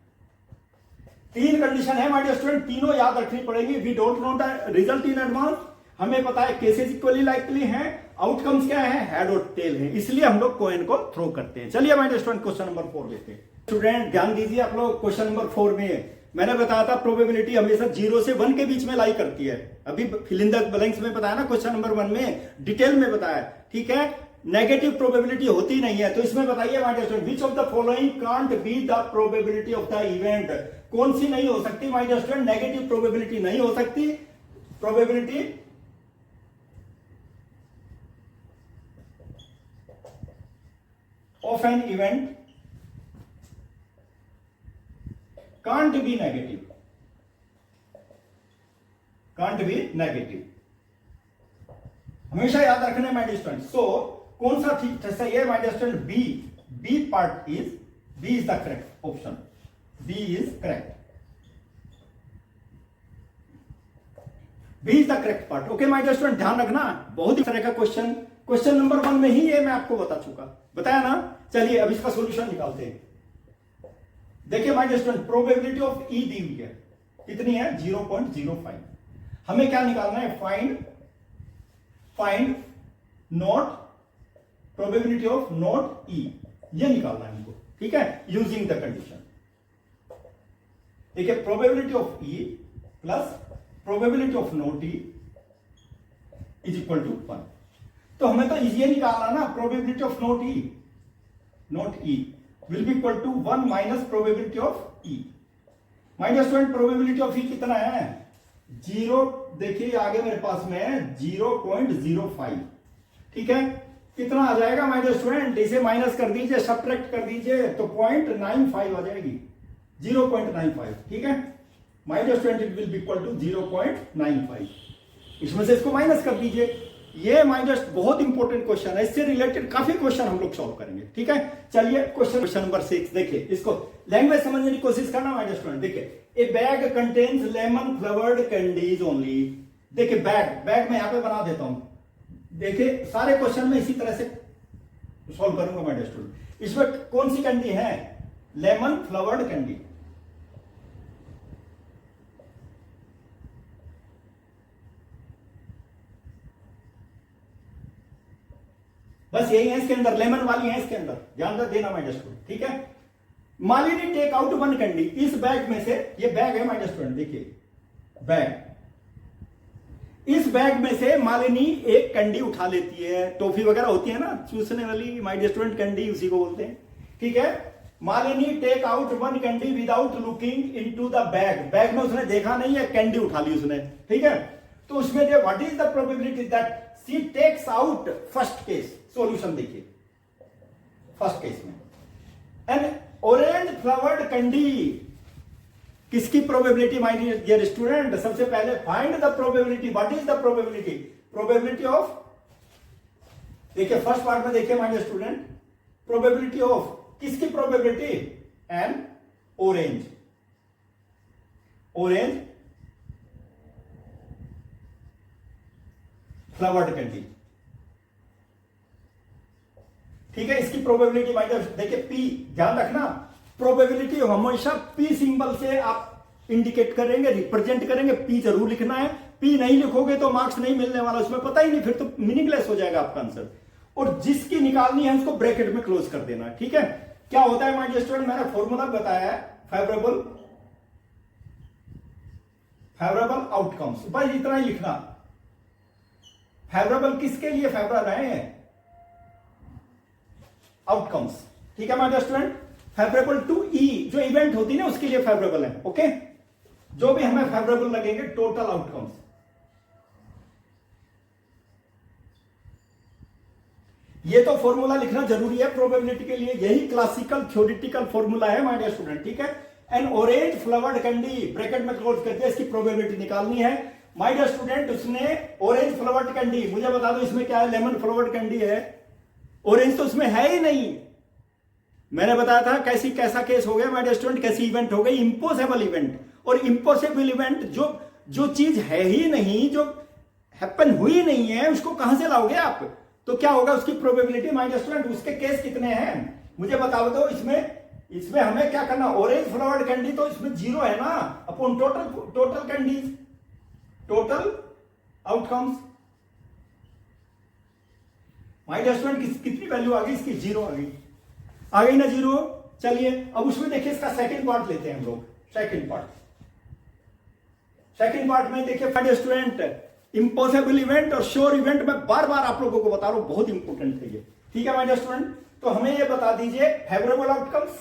3 कंडीशन है माय डियर स्टूडेंट, तीनों याद रखनी पड़ेगी। We don't know the result in advance, हमें पता है केसेस इक्वली लाइकली हैं, आउटकम्स क्या है, हेड और टेल है, इसलिए हम लोग कॉइन को थ्रो करते हैं। चलिए my dear student question number 4 लेते हैं। स्टूडेंट ध्यान दीजिए, आप लोग क्वेश्चन नंबर 4 में मैंने बताया था प्रोबेबिलिटी हमेशा 0 से 1 के बीच में लाई करती है। अभी फिल इन द ब्लैंक्स में बताया ना, क्वेश्चन नंबर 1 में डिटेल में बताया। ठीक है, नेगेटिव प्रोबेबिलिटी होती नहीं है, तो इसमें बताइए my dear student, which of the following can't be the probability of the event. कौन सी नहीं हो सकती my dear student, negative probability नहीं हो सकती। Probability of an event can't be negative, can't be negative, हमेशा याद रखना है माय डियर स्टूडेंट। सो कौन सा ठीक सही है my dear student, B part is, B is the correct option, B is correct, B is the correct part. Okay my dear student, ध्यान रखना, बहुत ही तरह का क्वेश्चन नंबर 1 में ही ये मैं आपको बताया ना। चलिए अब इसका सॉल्यूशन निकालते हैं। देखिए my dear student, probability of e दी हुई है, कितनी है 0.05। हमें क्या निकालना है, find not probability of not e, ये निकालना है हमको। ठीक है, यूजिंग द कंडीशन। देखिए probability of E plus probability of not E is equal to 1। तो हमें तो ये निकालना ना, probability of not e will be equal to 1 minus probability of e. My dear student, probability of ई कितना है, zero, देखिए आगे मेरे पास में है 0.05, ठीक है। कितना आ जाएगा माय डियर स्टूडेंट, इसे माइनस कर दीजिए, सब्ट्रैक्ट कर दीजिए तो 0.95 आ जाएगी, 0.95, ठीक है। My dear student it will be equal to 0.95, इसमें से इसको माइनस कर दीजिए। ये माय डियर बहुत इंपॉर्टेंट क्वेश्चन है, इससे रिलेटेड काफी क्वेश्चन हम लोग सॉल्व करेंगे, ठीक है। चलिए क्वेश्चन नंबर 6 देखिए, इसको लैंग्वेज समझने की कोशिश करना माय डियर स्टूडेंट। देखिए a bag contains lemon flavoured candies only. देखिए बैग मैं यहां पे बना देता हूं, देखिए सारे क्वेश्चन में इसी तरह से सॉल्व करूंगा माय डियर स्टूडेंट। इसमें कौन सी कैंडी है, लेमन फ्लेवर्ड कैंडी। बस यही है इसके अंदर, लेमन वाली है इसके अंदर, ध्यान देना माय डियर स्टूडेंट, ठीक है। Malini take out one candy, इस बैग में से, ये बैग है माय डियर स्टूडेंट, देखिए बैग, इस बैग में से मालिनी एक कैंडी उठा लेती है, टॉफी वगैरह होती है ना चूसने वाली माय डियर स्टूडेंट, कैंडी उसी को बोलते हैं, ठीक है। Malini take out one candy without looking into the bag, bag में उसने देखा नहीं है, कैंडी उठा ली उसने, ठीक है। तो उसमें जो what is the probability that she takes out, first case solution देखिए, फर्स्ट केस में एन ऑरेंज फ्लावर्ड कैंडी, किसकी प्रोबेबिलिटी माय डियर स्टूडेंट, सबसे पहले find the probability, what is the probability, probability of, देखिए फर्स्ट पार्ट में देखिए my dear student, probability of, किसकी probability, an orange, orange flavoured candy, ठीक है। इसकी प्रोबेबिलिटी माय डियर देखिए पी, ध्यान रखना प्रोबेबिलिटी हमेशा पी सिंबल से आप इंडिकेट करेंगे, रिप्रेजेंट करेंगे, पी जरूर लिखना है, पी नहीं लिखोगे तो मार्क्स नहीं मिलने वाला, उसमें पता ही नहीं, फिर तो मीनिंगलेस हो जाएगा आपका आंसर। और जिसकी निकालनी है उसको ब्रैकेट में क्लोज कर देना, ठीक है। क्या होता है माय डियर स्टूडेंट, मैंने फॉर्मूला बताया है, फेवरेबल आउटकम्स, बस इतना ही लिखना। फेवरेबल किसके लिए फेवरेबल है, आउटकम्स, ठीक है my dear student. Favourable to e, जो इवेंट होती है ना उसके लिए फेवरेबल है, ओके। जो भी हमें फेवरेबल लगेंगे, टोटल आउटकम्स, ये तो फॉर्मूला लिखना जरूरी है प्रोबेबिलिटी के लिए, यही क्लासिकल थ्योरेटिकल फॉर्मूला है माय डियर स्टूडेंट, ठीक है। N orange flavoured candy, bracket में क्लोज करके इसकी प्रोबेबिलिटी निकालनी है माय डियर स्टूडेंट। उसने ऑरेंज फ्लावर्ड कैंडी, मुझे बता दो इसमें क्या है, लेमन फ्लावर्ड कैंडी है, ऑरेंज तो उसमें है ही नहीं। मैंने बताया था कैसा केस हो गया माय डियर स्टूडेंट, कैसी इवेंट हो गई, इम्पॉसिबल इवेंट। और इम्पॉसिबल इवेंट जो चीज है ही नहीं, जो हैपन हुई नहीं है, उसको कहां से लाओगे आप, तो क्या होगा उसकी प्रोबेबिलिटी माय डियर स्टूडेंट। उसके केस कितने हैं मुझे बताओ तो, इसमें हमें क्या करना, ऑरेंज फ्लावर्ड कैंडी तो इसमें 0 है ना, upon total candies, total outcomes. My dear student कितनी वैल्यू आ गई इसकी, 0 आ गई ना 0। चलिए अब उसमें देखिए इसका सेकंड पार्ट लेते हैं हम लोग, सेकंड पार्ट में देखिए my dear student, impossible event और श्योर इवेंट में बार बार आप लोगों को बता रहा हूं, बहुत इंपॉर्टेंट है ये, ठीक है माय डियर स्टूडेंट। तो हमें ये बता दीजिए फेवरेबल आउटकम्स,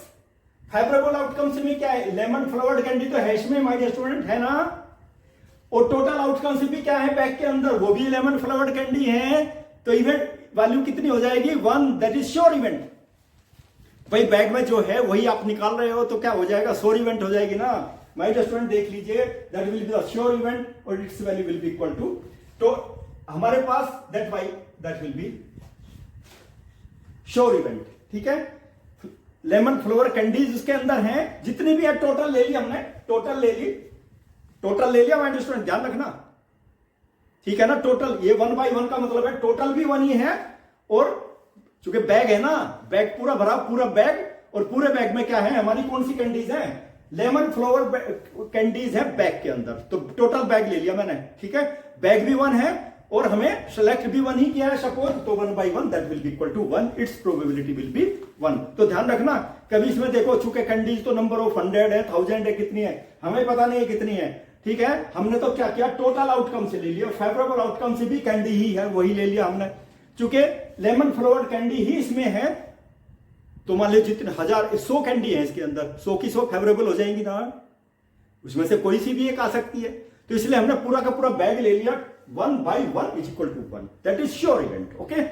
फेवरेबल आउटकम्स में क्या है, लेमन फ्लावर्ड कैंडी तो है इसमें माय डियर स्टूडेंट, है ना। और टोटल आउटकम्स भी क्या है बैग के अंदर, वो भी लेमन फ्लावर्ड कैंडी है। तो इवेंट वैल्यू कितनी हो जाएगी, 1, दैट इज श्योर इवेंट। भाई बैग में जो है वही आप निकाल रहे हो, तो क्या हो जाएगा, श्योर इवेंट हो जाएगी ना माय डियर स्टूडेंट। देख लीजिए that will be the sure event और its value will be equal to, तो हमारे पास that will be sure event, ठीक है। लेमन फ्लेवर कैंडीज उसके अंदर हैं, जितनी भी है टोटल ले ली हमने, टोटल ले लिया माय डियर स्टूडेंट, ध्यान रखना, ठीक है ना। टोटल ये 1 by 1 का मतलब है टोटल भी 1 ही है, और चूंकि बैग है ना, बैग पूरा भरा, पूरा बैग, और पूरे बैग में क्या है, हमारी कौन सी कैंडीज है, लेमन फ्लावर कैंडीज है बैग के अंदर, तो टोटल बैग ले लिया मैंने, ठीक है। बैग भी 1 है और हमें सेलेक्ट भी 1 ही किया है सपोज, तो 1 by 1 that will be equal to 1, its probability will be 1। तो ध्यान रखना, कभी इसमें देखो चूंकि कैंडीज तो नंबर ऑफ 100 है, 1000 है, कितनी है हमें पता नहीं है कितनी है, ठीक है। हमने तो क्या किया, टोटल आउटकम से ले लिया, फेवरेबल आउटकम से भी कैंडी ही है, वही ले लिया हमने। चूंकि लेमन फ्लावर्ड कैंडी ही इसमें है, तो मान लीजिए जितने 100 कैंडी है इसके अंदर, 100 की 100 फेवरेबल हो जाएंगी ना, उसमें से कोई सी भी एक आ सकती है। तो इसलिए हमने पूरा का पूरा बैग ले लिया 1/1 is equal to 1, that is sure event. Okay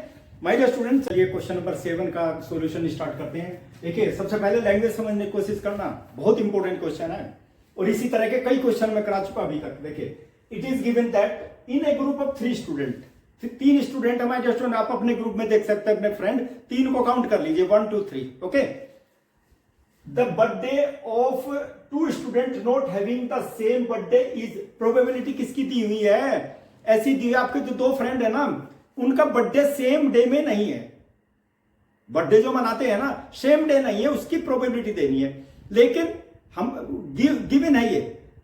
my dear student, चलिए क्वेश्चन नंबर 7 का सॉल्यूशन स्टार्ट करते हैं। देखिए सबसे पहले लैंग्वेज समझने की कोशिश करना, बहुत इंपॉर्टेंट क्वेश्चन है और इसी तरह के कई क्वेश्चन मैं करा चुका अभी तक। देखिए it is given that in A group of 3 student, 3 student हमारे जो स्टूडेंट आप अपने ग्रुप में देख सकते हैं, अपने फ्रेंड 3 को काउंट कर लीजिए 1 2 3। Okay the birthday of 2 student not having the same birthday is, probability किसकी दी हुई है, ऐसी दी है आपके जो 2 फ्रेंड है ना उनका बर्थडे सेम डे में नहीं है, बर्थडे जो मनाते हैं ना सेम डे नहीं है, उसकी प्रोबेबिलिटी देनी है। लेकिन हम गिवन है ये,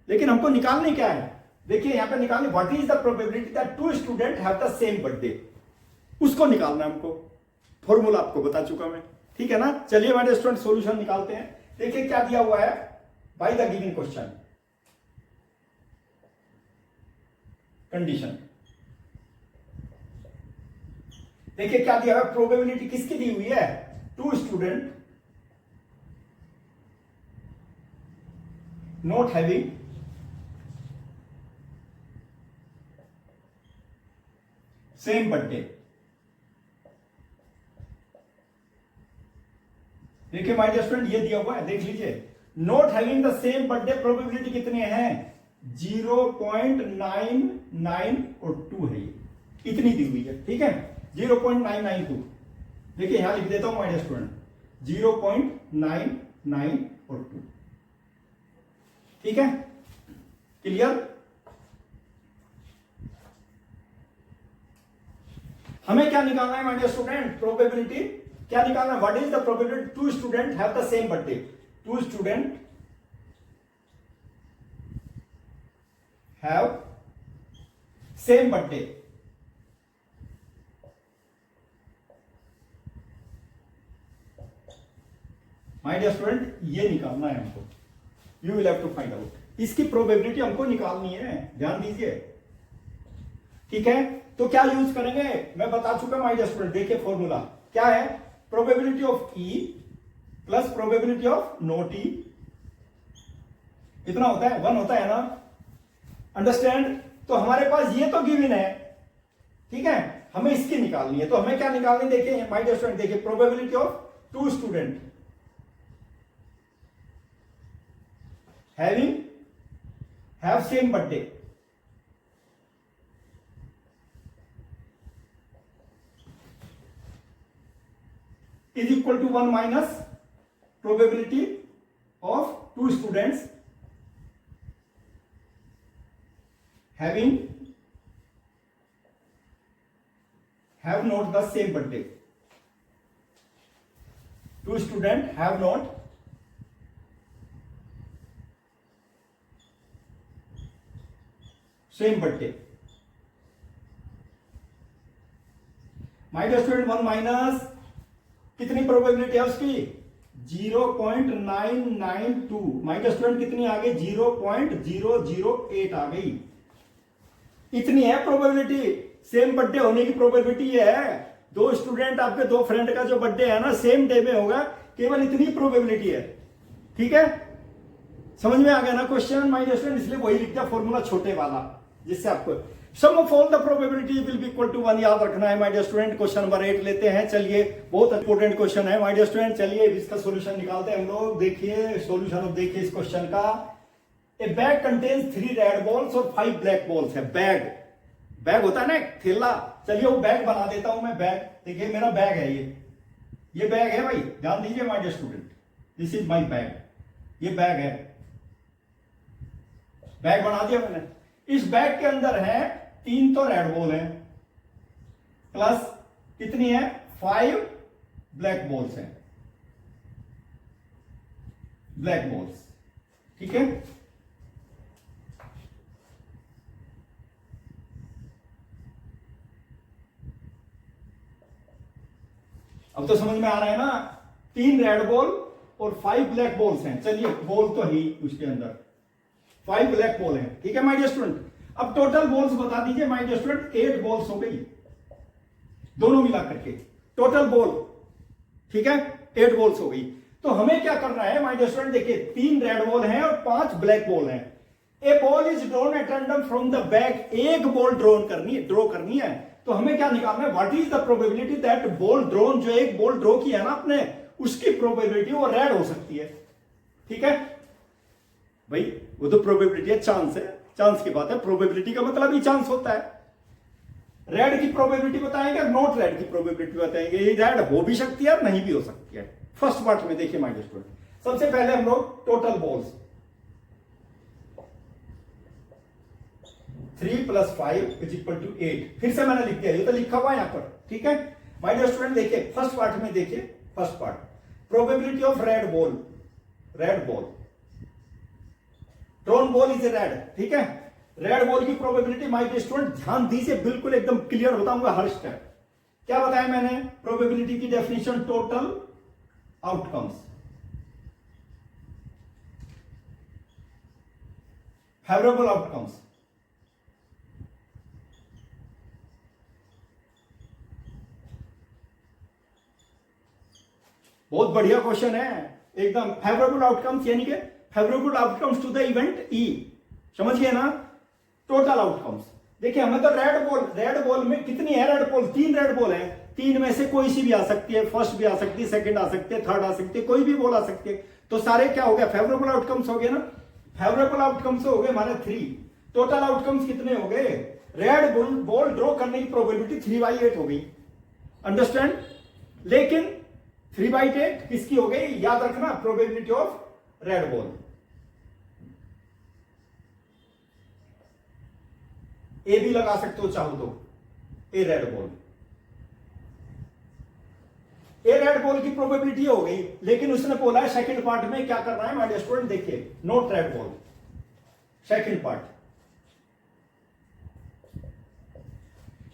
लेकिन हमको निकालने क्या है, देखिए यहां पे निकालने what is the probability that 2 student have the same birthday, उसको निकालना है हमको। फॉर्मूला आपको बता चुका मैं, ठीक है ना। चलिए हमारे स्टूडेंट सॉल्यूशन निकालते हैं। देखिए क्या दिया हुआ है by the given question condition, देखिए क्या दिया हुआ, प्रोबेबिलिटी किसकी दी हुई है, 2 student not having same birthday. देखिए माय डियर स्टूडेंट ये दिया हुआ है, देख लीजिए not having the same birthday probability कितने हैं 0.992 और 2 है, ये इतनी दी हुई है, ठीक है 0.992। देखिए यहां लिख देता हूं माय डियर स्टूडेंट 0.99 और 2, ठीक है क्लियर। हमें क्या निकालना है माय डियर स्टूडेंट, प्रोबेबिलिटी क्या निकालना है, what is the probability 2 student have the same birthday, 2 student have same birthday. My dear student ये निकालना है हमको, you will have to find out, इसकी प्रोबेबिलिटी हमको निकालनी है, ध्यान दीजिए, ठीक है। तो क्या यूज करेंगे मैं बता चुका माय डियर स्टूडेंट, देखिए फॉर्मूला क्या है, probability of E plus probability of not e, इतना होता है 1 होता है ना, अंडरस्टैंड। तो हमारे पास ये तो गिवन है, ठीक है, हमें इसकी निकालनी है। तो हमें क्या निकालनी, देखिए माय डियर स्टूडेंट, देखिए probability of 2 student have same birthday is equal to 1 minus probability of 2 students have not the same birthday, 2 students have not same birthday. My dear student 1 minus कितनी प्रोबेबिलिटी है उसकी 0.992, my dear student कितनी आ गई 0.008 आ गई, इतनी है probability, same birthday होने की प्रोबेबिलिटी है। 2 स्टूडेंट आपके 2 फ्रेंड का जो बर्थडे है ना सेम डे में होगा, केवल इतनी प्रोबेबिलिटी है, ठीक है समझ में आ गया ना क्वेश्चन माय डियर स्टूडेंट। इसलिए वही लिख दिया फॉर्मूला छोटे वाला, जिससे आपको sum of all the probability will be equal to 1 याद रखना है my dear student. Question number 8 लेते हैं, चलिए बहुत इंपॉर्टेंट क्वेश्चन है माय डियर स्टूडेंट। चलिए इसका सॉल्यूशन निकालते हैं हम लोग। देखिए सॉल्यूशन ऑफ, देखिए इस क्वेश्चन का, ए बैग कंटेन्स 3 रेड बॉल्स और 5 ब्लैक बॉल्स है। बैग होता है ना एक थैला, चलिए वो बैग बना देता हूं मैं, बैग देखिए मेरा बैग है, ये बैग है भाई, ध्यान दीजिए my dear student, this is my bag, ये बैग है, बैग बना दिया मैंने। इस बैग के अंदर है 3 तो रेड बॉल है, प्लस कितनी है 5 ब्लैक बॉल्स है, ब्लैक बॉल्स, ठीक है। अब तो समझ में आ रहा है ना, 3 रेड बॉल और 5 ब्लैक बॉल्स हैं। चलिए बॉल तो ही उसके अंदर 5 ब्लैक बॉल है, ठीक है माय डियर स्टूडेंट। अब टोटल बॉल्स बता दीजिए माय डियर स्टूडेंट, 8 बॉल्स हो गई दोनों मिला करके, टोटल बॉल, ठीक है 8 बॉल्स हो गई। तो हमें क्या करना है माय डियर स्टूडेंट, देखिए 3 रेड बॉल हैं और 5 ब्लैक बॉल हैं। A ball is drawn at random from the bag, एक बॉल ड्रॉ करनी है, तो हमें क्या निकालना है, what is the probability that ball drawn, जो एक बॉल ड्रॉ किया ना आपने, उसकी प्रोबेबिलिटी वो रेड हो सकती है। ठीक है भाई, वो तो प्रोबेबिलिटी है, चांस है, चांस की बात है, प्रोबेबिलिटी का मतलब ही चांस होता है। रेड की प्रोबेबिलिटी बताएंगे, नॉट रेड की प्रोबेबिलिटी बताएंगे, ये रेड हो भी सकती है और नहीं भी हो सकती है। फर्स्ट पार्ट में देखिए माय डियर स्टूडेंट, सबसे पहले हम लोग टोटल बॉल्स 3 + 5 = 8, फिर से मैंने लिख दिया, ये तो लिखा हुआ है यहां पर। ठीक है माय डियर स्टूडेंट, देखिए फर्स्ट पार्ट में, देखिए first part, probability of red ball, drawn ball is a red. ठीक है, रेड बॉल की प्रोबेबिलिटी माय डियर स्टूडेंट, ध्यान दीजिए, बिल्कुल एकदम क्लियर बताऊंगा हर स्टेप। क्या बताया मैंने, प्रोबेबिलिटी की definition, total outcomes, favourable outcomes, बहुत बढ़िया क्वेश्चन है एकदम। फेवरेबल आउटकम्स यानी कि favourable outcomes to the event E, समझिए ना। टोटल आउटकम्स, देखिए हमें तो रेड बॉल में कितनी है, रेड बॉल 3 रेड बॉल है, 3 में से कोई सी भी आ सकती है, फर्स्ट भी आ सकती है, सेकंड आ सकती है, थर्ड आ सकती है, कोई भी बॉल आ सकती है, तो सारे क्या हो गया, फेवरेबल आउटकम्स हो गए ना। फेवरेबल आउटकम्स हो गए हमारे 3, टोटल आउटकम्स कितने हो गए, रेड बॉल ड्रॉ करने की प्रोबेबिलिटी 3/8 हो गई, अंडरस्टैंड। लेकिन 3/8 किसकी हो गई, याद रखना, प्रोबेबिलिटी ऑफ रेड बॉल। ए भी लगा सकते हो चाहो तो, ए रेड बॉल, ए रेड बॉल की प्रोबेबिलिटी हो गई। लेकिन उसने बोला है सेकंड पार्ट में क्या करना है माय डियर स्टूडेंट, देखिए not red ball, second part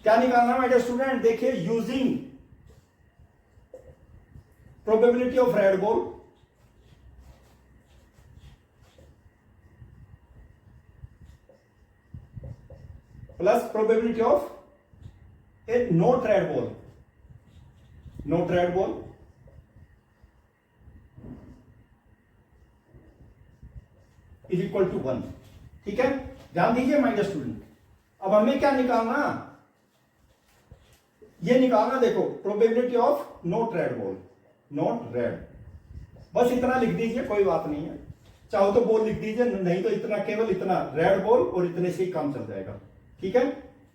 क्या निकालना है माय डियर स्टूडेंट, देखिए using probability of red ball plus probability of a not red ball, is equal to 1। ठीक है, ध्यान दीजिए माय डियर स्टूडेंट, अब हमें क्या निकालना, ये निकालना, देखो probability of not red ball, not red, बस इतना लिख दीजिए, कोई बात नहीं है, चाहो तो बॉल लिख दीजिए, नहीं तो इतना, केवल इतना रेड बॉल, और इतने से ही काम चल जाएगा। ठीक है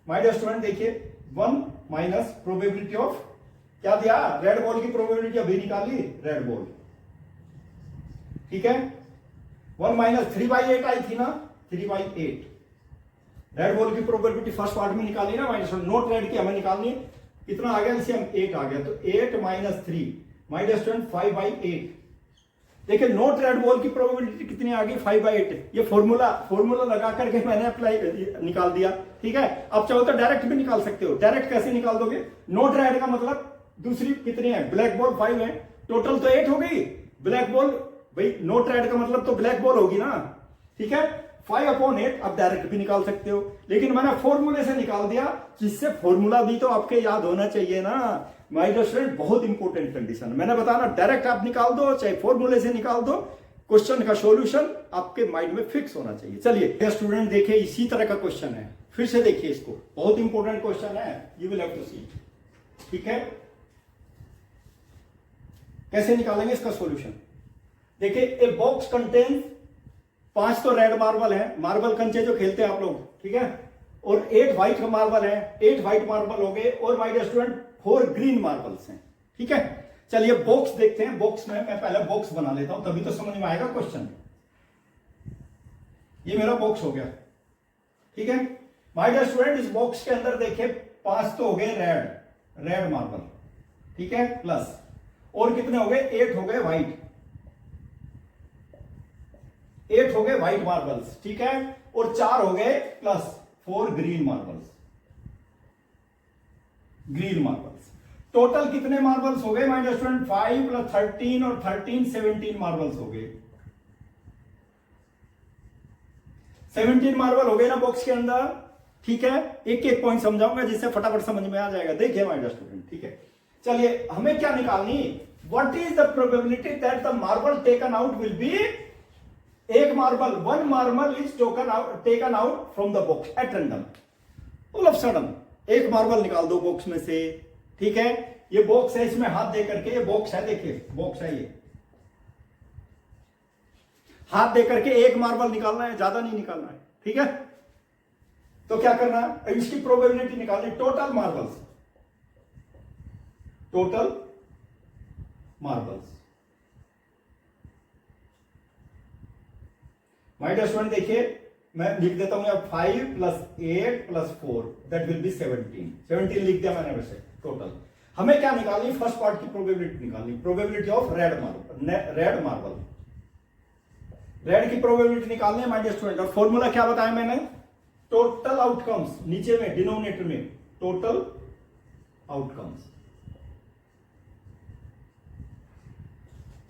माय डियर स्टूडेंट, देखिए 1 माइनस प्रोबेबिलिटी ऑफ, क्या दिया, रेड बॉल की प्रोबेबिलिटी अभी निकाली, रेड बॉल। ठीक है, 1 माइनस 3/8 आई थी ना, 3/8 रेड बॉल की प्रोबेबिलिटी फर्स्ट पार्ट में निकाली ना माइनस, नॉट रेड की हमें निकालनी है, कितना आ गया, इसे हम 8 आ गया, तो 8 माइनस 3 माय डियर स्टूडेंट 5/8। देखिए नॉट रेड बॉल की प्रोबेबिलिटी कितनी आ गई, 5/8। ये फॉर्मूला लगा करके मैंने अप्लाई निकाल दिया। ठीक है, अब चाहो तो डायरेक्ट भी निकाल सकते हो। डायरेक्ट कैसे निकाल दोगे, नॉट रेड का मतलब दूसरी कितनी है, ब्लैक बॉल 5 है, टोटल तो 8 हो गई, ब्लैक बॉल, भाई नॉट रेड का मतलब तो ब्लैक बॉल होगी ना। ठीक है, 5/8 आप डायरेक्ट भी निकाल सकते हो, लेकिन मैंने फॉर्मूले से निकाल दिया, जिससे फॉर्मूला भी तो आपके याद होना चाहिए ना माय डियर स्टूडेंट, बहुत इंपॉर्टेंट कंडीशन। मैंने बताया ना, डायरेक्ट आप निकाल दो चाहे फॉर्मूले से निकाल दो, क्वेश्चन का सॉल्यूशन आपके माइंड में फिक्स होना चाहिए। चलिए स्टूडेंट देखिए, इसी तरह का क्वेश्चन है, फिर से देखिए इसको, बहुत इंपॉर्टेंट क्वेश्चन है, यू विल हैव टू सी। ठीक है, कैसे निकालेंगे इसका सॉल्यूशन, देखिए ए बॉक्स कंटेन 5 तो रेड मार्बल है, मार्बल कंचे जो खेलते हैं आप लोग, ठीक है, और 8 व्हाइट मार्बल है, 8 व्हाइट मार्बल हो गए, और my dear student 4 green marbles हैं। ठीक है, चलिए बॉक्स देखते हैं, बॉक्स में मैं पहले बॉक्स बना लेता हूं, तभी तो समझ में आएगा क्वेश्चन। ये मेरा बॉक्स हो गया। ठीक है माय डियर स्टूडेंट, इस बॉक्स के अंदर देखिए 5 तो हो गए रेड मार्बल, ठीक है, प्लस और कितने हो गए, 8 हो गए व्हाइट, 8 हो गए व्हाइट मार्बल्स, ठीक है, और 4 हो गए प्लस 4 ग्रीन मार्बल्स, टोटल कितने मार्बल्स हो गए माय डियर स्टूडेंट, 5 + 13 और 13 17 मार्बल्स हो गए, 17 मार्बल हो गए ना बॉक्स के अंदर। ठीक है, एक एक पॉइंट समझाऊंगा जिससे फटाफट समझ में आ जाएगा। देखिए माय डियर स्टूडेंट, ठीक है, चलिए हमें क्या निकालनी, what is the probability that the marble taken out will be एक marble, one marble is taken out from the box at random, all of sudden एक मार्बल निकाल दो बॉक्स में से, ठीक है। ये बॉक्स है, इसमें हाथ दे करके, ये बॉक्स है, देखिए बॉक्स है, ये हाथ दे करके एक मार्बल निकालना है, ज्यादा नहीं निकालना है, ठीक है। तो क्या करना है, इसकी प्रोबेबिलिटी निकालनी, total marbles, total marbles. My dear student देखिए, मैं लिख देता हूं यहाँ 5 + 8 + 4 दैट विल बी 17 लिख दिया मैंने वैसे टोटल। हमें क्या निकालनी, फर्स्ट पार्ट की प्रोबेबिलिटी निकालनी, probability of red marble, red की प्रोबेबिलिटी निकालनी है माय डियर स्टूडेंट। और फॉर्मूला क्या बताया मैंने, टोटल आउटकम्स, नीचे में डिनोमिनेटर में total outcomes,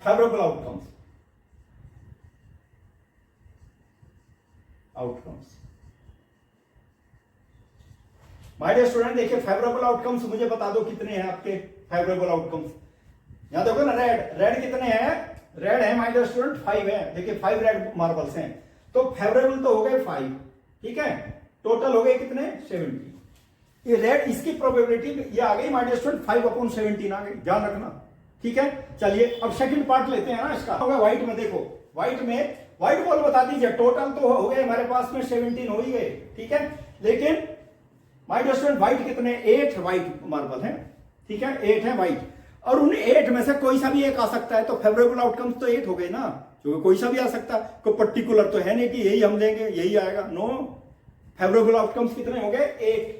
favourable outcomes, my dear student देखिए, फेवरेबल आउटकम्स मुझे बता दो कितने हैं आपके फेवरेबल आउटकम्स। यहां देखो ना, रेड कितने हैं, रेड है माय डियर स्टूडेंट 5 है, देखिए 5 रेड मार्बल्स हैं, तो फेवरेबल तो हो गए 5, ठीक है, टोटल हो गए कितने 70। ये रेड, इसकी प्रोबेबिलिटी ये आ गई माय डियर स्टूडेंट 5/17 आ गई, ध्यान रखना, ठीक है। चलिए अब सेकंड पार्ट लेते हैं ना इसका, होगा व्हाइट में, देखो व्हाइट बॉल बता दीजिए, टोटल तो हो गए हमारे पास में 17 हो ही गए, ठीक है। लेकिन माय डियर स्टूडेंट व्हाइट कितने, 8 व्हाइट मार्बल है, ठीक है, 8 है व्हाइट, और उन 8 में से कोई सा भी एक आ सकता है, तो फेवरेबल आउटकम्स तो 8 हो गए ना, क्योंकि कोई सा भी आ सकता है, कोई पर्टिकुलर तो है नहीं कि यही हम लेंगे यही आएगा, नो, फेवरेबल आउटकम्स कितने हो गए 8,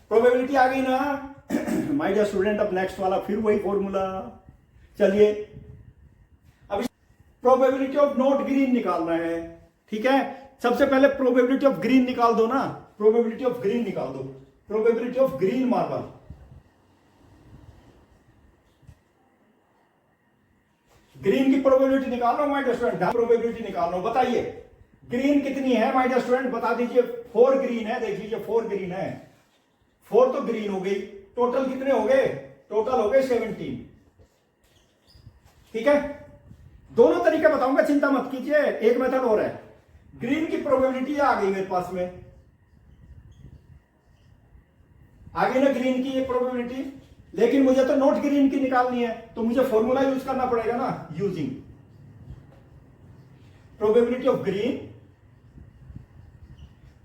प्रोबेबिलिटी आ गई ना माय डियर स्टूडेंट। अब नेक्स्ट वाला फिर वही फॉर्मूला, चलिए अब प्रोबेबिलिटी ऑफ नॉट ग्रीन निकालना है, ठीक है। सबसे पहले प्रोबेबिलिटी ऑफ ग्रीन निकाल दो ना, प्रोबेबिलिटी ऑफ ग्रीन निकाल दो, probability of green marble, green की प्रोबेबिलिटी निकाल लो माय डियर स्टूडेंट, प्रोबेबिलिटी निकाल लो, बताइए ग्रीन कितनी है माय डियर स्टूडेंट, बता दीजिए। 4 ग्रीन है, देख लीजिए 4 ग्रीन है, 4 तो ग्रीन हो गई, टोटल कितने हो गए, टोटल हो गए 17, ठीक है। दोनों तरीके बताऊंगा, चिंता मत कीजिए, एक मेथड और है। ग्रीन की प्रोबेबिलिटी आ गई मेरे पास में, आ गई ना ग्रीन की ये प्रोबेबिलिटी, लेकिन मुझे तो नॉट ग्रीन की निकालनी है, तो मुझे फॉर्मूला यूज करना पड़ेगा ना, using probability of green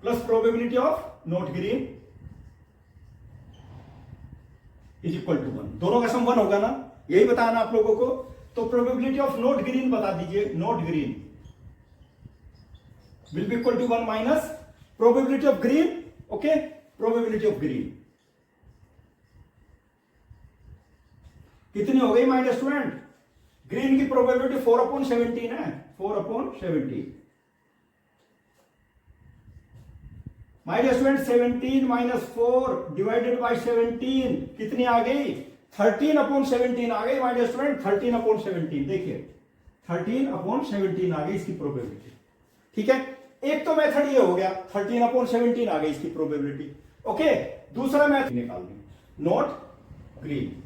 plus probability of not green is equal to 1, दोनों का सम 1 होगा ना, यही बताना आप लोगों को। तो प्रोबेबिलिटी ऑफ नॉट ग्रीन बता दीजिए, not green will be equal to 1 minus probability of green, okay, probability of green कितनी हो गई माय डियर स्टूडेंट, ग्रीन की प्रोबेबिलिटी 4/17 है, 4/17 my dear student, 17 minus 4 divided by 17 कितनी आ गई, 13/17 आ गई माय डियर स्टूडेंट, 13/17, देखिए 13/17 आ गई इसकी प्रोबेबिलिटी, ठीक है। एक तो मेथड ये हो गया, 13/17 आ गई इसकी प्रोबेबिलिटी, ओके। दूसरा मेथड निकालनी, not green,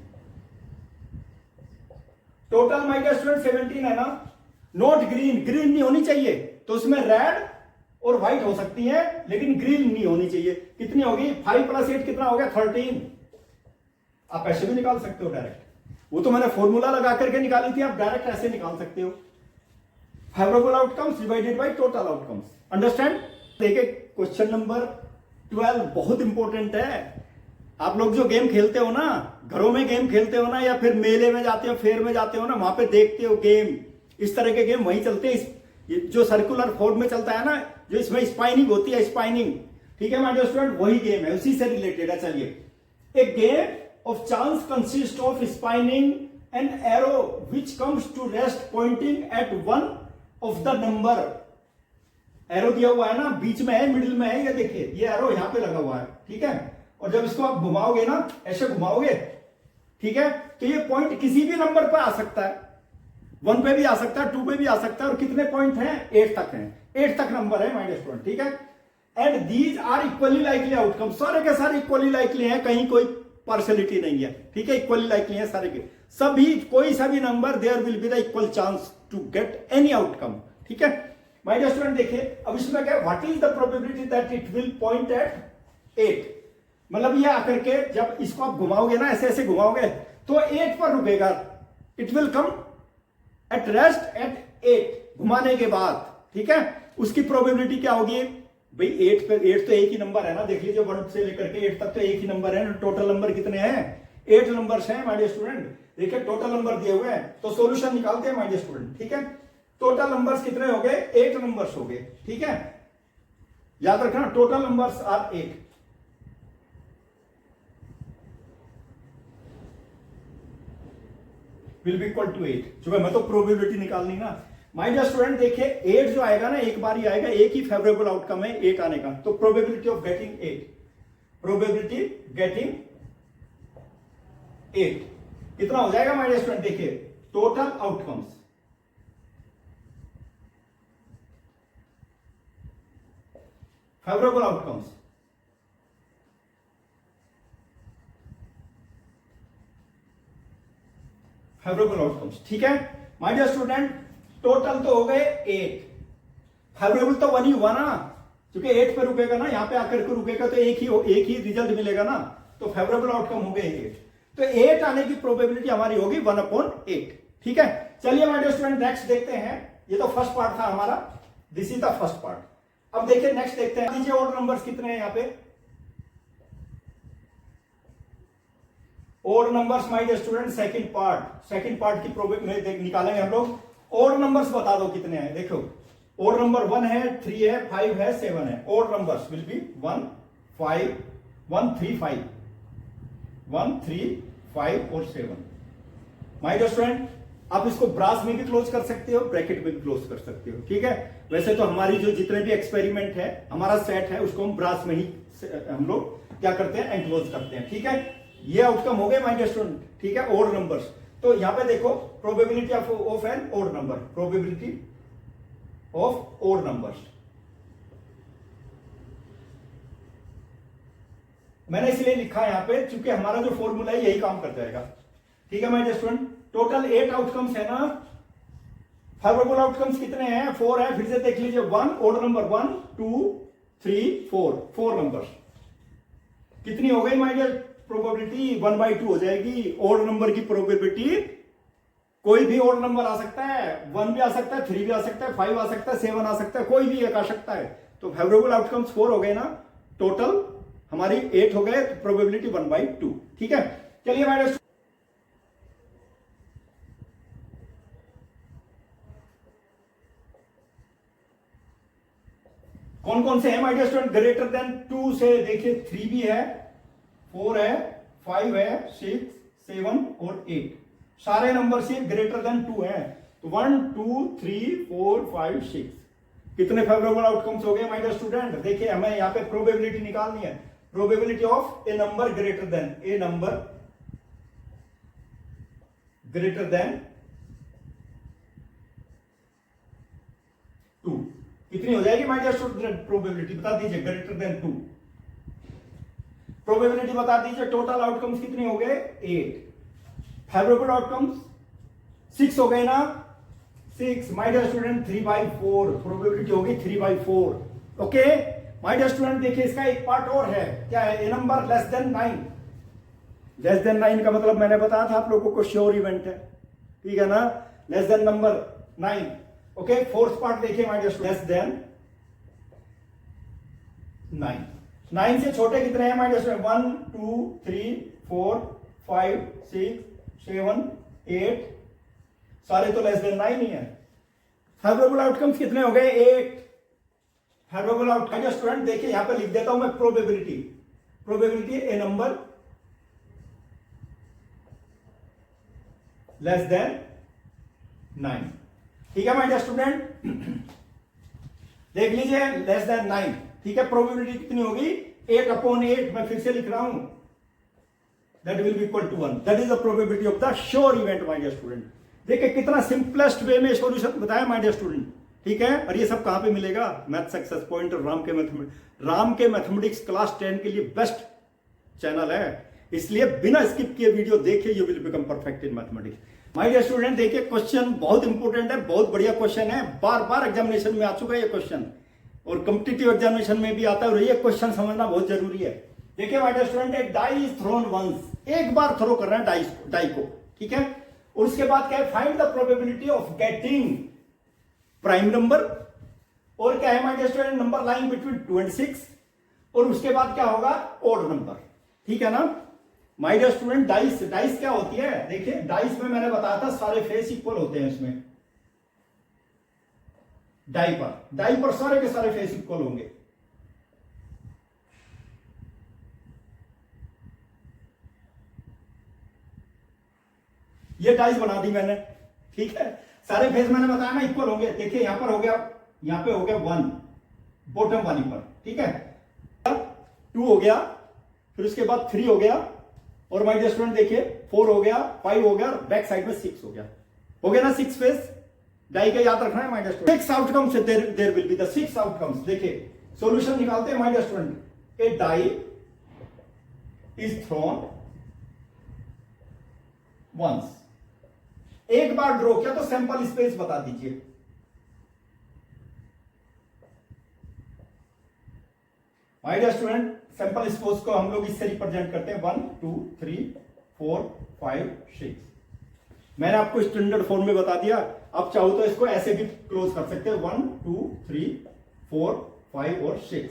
total my dear student 17 है ना, नॉट ग्रीन, ग्रीन नहीं होनी चाहिए, तो उसमें रेड और व्हाइट हो सकती है, लेकिन ग्रीन नहीं होनी चाहिए। कितनी होगी, 5 + 8 कितना हो गया 13, आप ऐसे भी निकाल सकते हो डायरेक्ट, वो तो मैंने फॉर्मूला लगा करके निकाली थी, आप डायरेक्ट ऐसे निकाल सकते हो, favourable outcomes divided by total outcomes, understand. देखिए क्वेश्चन नंबर 12 बहुत इंपॉर्टेंट है। आप लोग जो गेम खेलते हो ना, घरों में गेम खेलते हो ना, या फिर मेले में जाते हो, फेयर में जाते हो ना, वहां पे देखते हो गेम, इस तरह के गेम वहीं चलते हैं, जो सर्कुलर फॉर्म में चलता है ना, जो इसमें स्पाइनिंग होती है, स्पाइनिंग, ठीक है माय डियर स्टूडेंट, वही गेम है, उसी से रिलेटेड है। चलिए, a game of chance consist of spinning an arrow which comes to rest pointing at one of the number, arrow दिया हुआ है ना, बीच में है, मिडिल में है, ये देखिए ये एरो यहां पे लगा हुआ है, ठीक है, और जब इसको आप घुमाओगे ना, ऐसे घुमाओगे, ठीक है, तो ये पॉइंट किसी भी नंबर पर आ सकता है, 1 पे भी आ सकता है, 2 पे भी आ सकता है, और कितने पॉइंट हैं, 8 तक हैं, 8 तक नंबर है माय डियर स्टूडेंट, ठीक है। And these are equally likely outcome, सारे के सारे इक्वली लाइकली हैं, कहीं कोई पार्शियलिटी नहीं है, ठीक है, इक्वली लाइकली है सारे के सभी, कोई सा भी number, there will be the equal chance to get any outcome, ठीक है माय डियर स्टूडेंट, देखिए अब इसमें क्या, what is the probability that it will point at 8, मतलब ये आकर के जब इसको आप घुमाओगे ना, ऐसे ऐसे घुमाओगे तो 8 पर रुकेगा, it will come at rest at 8, घुमाने के बाद, ठीक है। उसकी प्रोबेबिलिटी क्या होगी भाई, 8 पे 8 तो एक ही नंबर है ना, देख लीजिए 1 से लेकर के 8 तक तो एक ही नंबर है, टोटल नंबर कितने हैं, 8 नंबर्स हैं माय डियर स्टूडेंट। देखिए टोटल नंबर दिए हुए हैं, तो सॉल्यूशन निकालते हैं माय डियर स्टूडेंट, ठीक है। टोटल नंबर्स कितने हो गए, 8 नंबर्स हो गए, ठीक है, याद रखना total numbers are 8। Will be equal to 8, जो मैं तो प्रोबेबिलिटी निकालनी ना माय डियर स्टूडेंट। देखिए 8 जो आएगा ना, एक बार ही आएगा, एक ही फेवरेबल आउटकम है 8 आने का, तो probability of getting 8, probability getting 8 कितना हो जाएगा माय डियर स्टूडेंट, देखिए total outcomes, favourable outcomes, favourable outcomes, ठीक है माय डियर स्टूडेंट। टोटल तो हो गए 8, फेवरेबल तो 1 ही हुआ ना, क्योंकि 8 पे रुकेगा ना, यहां पे आकर के रुकेगा तो एक ही रिजल्ट मिलेगा ना, तो फेवरेबल आउटकम हो गए 8, तो 8 आने की प्रोबेबिलिटी हमारी होगी 1/8, ठीक है। चलिए माय डियर स्टूडेंट नेक्स्ट देखते हैं, ये तो फर्स्ट पार्ट था हमारा, this is the first part. अब देखिए नेक्स्ट देखते हैं, लीजिए ऑड नंबर्स कितने हैं यहां पे, odd numbers my dear student second part की प्रोबेबिलिटी निकालेंगे हम लोग। ऑड नंबर्स बता दो कितने हैं, देखो ऑड नंबर 1 है, 3 है, 5 है, 7 है, ऑड नंबर्स विल बी 1 5 1 3 5 1 3 5 और 7। माय डियर स्टूडेंट आप इसको ब्रास में भी क्लोज कर सकते हो, ब्रैकेट में भी क्लोज कर सकते हो, ठीक है। वैसे तो हमारी जो जितने भी एक्सपेरिमेंट है, हमारा सेट है, उसको हम ब्रास में ही हम लोग क्या करते हैं, एनक्लोज करते हैं, ठीक है। ये आउटकम हो गए माय डियर स्टूडेंट, ठीक है, ऑड नंबर्स। तो यहां पे देखो probability of an odd number, probability of odd numbers, मैंने इसलिए लिखा यहां पे क्योंकि हमारा जो फॉर्मूला है यही काम कर जाएगा, ठीक है my dear student. Total 8 outcomes है ना, फेवरेबल आउटकम्स कितने हैं, 4 है, फिर से देख लीजिए 1 ऑड नंबर 1 2 3 4 नंबर्स, कितनी हो गई माय डियर प्रोबेबिलिटी, 1/2 हो जाएगी। ऑड नंबर की प्रोबेबिलिटी, कोई भी ऑड नंबर आ सकता है, 1 भी आ सकता है, 3 भी आ सकता है, 5 आ सकता है, 7 आ सकता है, कोई भी एक आ सकता है, तो फेवरेबल आउटकम्स 4 हो गए ना, टोटल हमारी 8 हो गए, तो प्रोबेबिलिटी 1/2, ठीक है। चलिए माय डियर कौन कौन से हैं my dear student, greater than 2 से देखिए 3 भी है, 4 है, 5 है, 6 7 और 8, सारे नंबर से ग्रेटर देन 2 है, तो 1 2 3 4 5 6 कितने फेवरेबल आउटकम्स हो गए माय डियर स्टूडेंट। देखिए हमें यहां पे प्रोबेबिलिटी निकालनी है, probability of A number greater than, A number greater than 2 कितनी हो जाएगी माय डियर स्टूडेंट, प्रोबेबिलिटी बता दीजिए, ग्रेटर देन 2, प्रोबेबिलिटी बता दीजिए। टोटल आउटकम्स कितने हो गए 8, फेवरेबल आउटकम्स 6 हो गए ना, 6 माय डियर स्टूडेंट 3/4, प्रोबेबिलिटी होगी 3/4, ओके माय डियर स्टूडेंट। देखिए इसका एक पार्ट और है, क्या है, a number less than 9, less than 9 का मतलब मैंने बताया था आप लोगों को श्योर इवेंट है, ठीक है ना, less than number 9, okay. Fourth part देखिए माय डियर लेस देन 9, 9 से छोटे कितने हैं माय डियर स्टूडेंट, 1 2 3 4 5 6 7 8, सारे तो लेस देन 9 ही है। फेवरेबल आउटकम्स कितने हो गए 8, फेवरेबल आउटकम स्टूडेंट देखिए यहां पे लिख देता हूं मैं, probability, probability A number less than 9, ठीक है माय डियर स्टूडेंट। देख लीजिए लेस देन 9, ठीक है, प्रोबेबिलिटी कितनी होगी 8/8, मैं फिर से लिख रहा हूं, that will be equal to 1, that is the probability of the sure event my dear student. देखिए कितना सिंपलेस्ट वे में सॉल्यूशन बताया माय डियर स्टूडेंट, ठीक है। और ये सब कहां पे मिलेगा, मैथ सक्सेस पॉइंट और राम के मैथमेटिक्स क्लास 10 के लिए बेस्ट चैनल है, इसलिए बिना स्किप किए वीडियो देखिए, you will become perfect in mathematics. My dear student, देखिए क्वेश्चन बहुत इंपॉर्टेंट है, बहुत बढ़िया क्वेश्चन है, बार बार एग्जामिनेशन में आ चुका है ये क्वेश्चन और कॉम्पिटिटिव एग्जामिनेशन में भी आता है और ये क्वेश्चन समझना बहुत जरूरी है। देखिए माय डियर स्टूडेंट, एक डाई इज थ्रोन वंस, एक बार थ्रो कर रहे हैं डाई को, ठीक है, और उसके बाद क्या है, find the probability of getting prime number, और क्या है my dear student, number lying between 2 and 6, और उसके बाद क्या होगा, ओड नंबर, ठीक है ना। माय डियर स्टूडेंट, डाइस क्या होती है, देखिए डाइस में मैंने बताया था सारे फेस इक्वल होते हैं इसमें, डाई पर सारे के सारे फेस इक्वल होंगे। ये डाइस बना दी मैंने, ठीक है, सारे फेस मैंने बताया ना इक्वल होंगे। देखिए यहां पर हो गया, यहां पे हो गया 1 बॉटम वाली पर, ठीक है, 2 हो गया, फिर उसके बाद 3 हो गया, और माय डियर स्टूडेंट देखिए 4 हो गया, 5 हो गया, और बैक साइड में 6 हो गया ना 6 फेस डाई का, याद रखना है my dear student. 6 outcomes there will be the 6 outcomes. देखिए सॉल्यूशन निकालते हैं my dear student. A die is thrown once, एक बार ड्रॉ किया तो सैंपल स्पेस बता दीजिए। My dear student, sample space को हम लोग इससे रिप्रेजेंट करते हैं 1 2 3 4 5 6। मैंने आपको स्टैंडर्ड फॉर्म में बता दिया, आप चाहो तो इसको ऐसे भी क्लोज कर सकते हैं 1 2 3 4 5 और 6,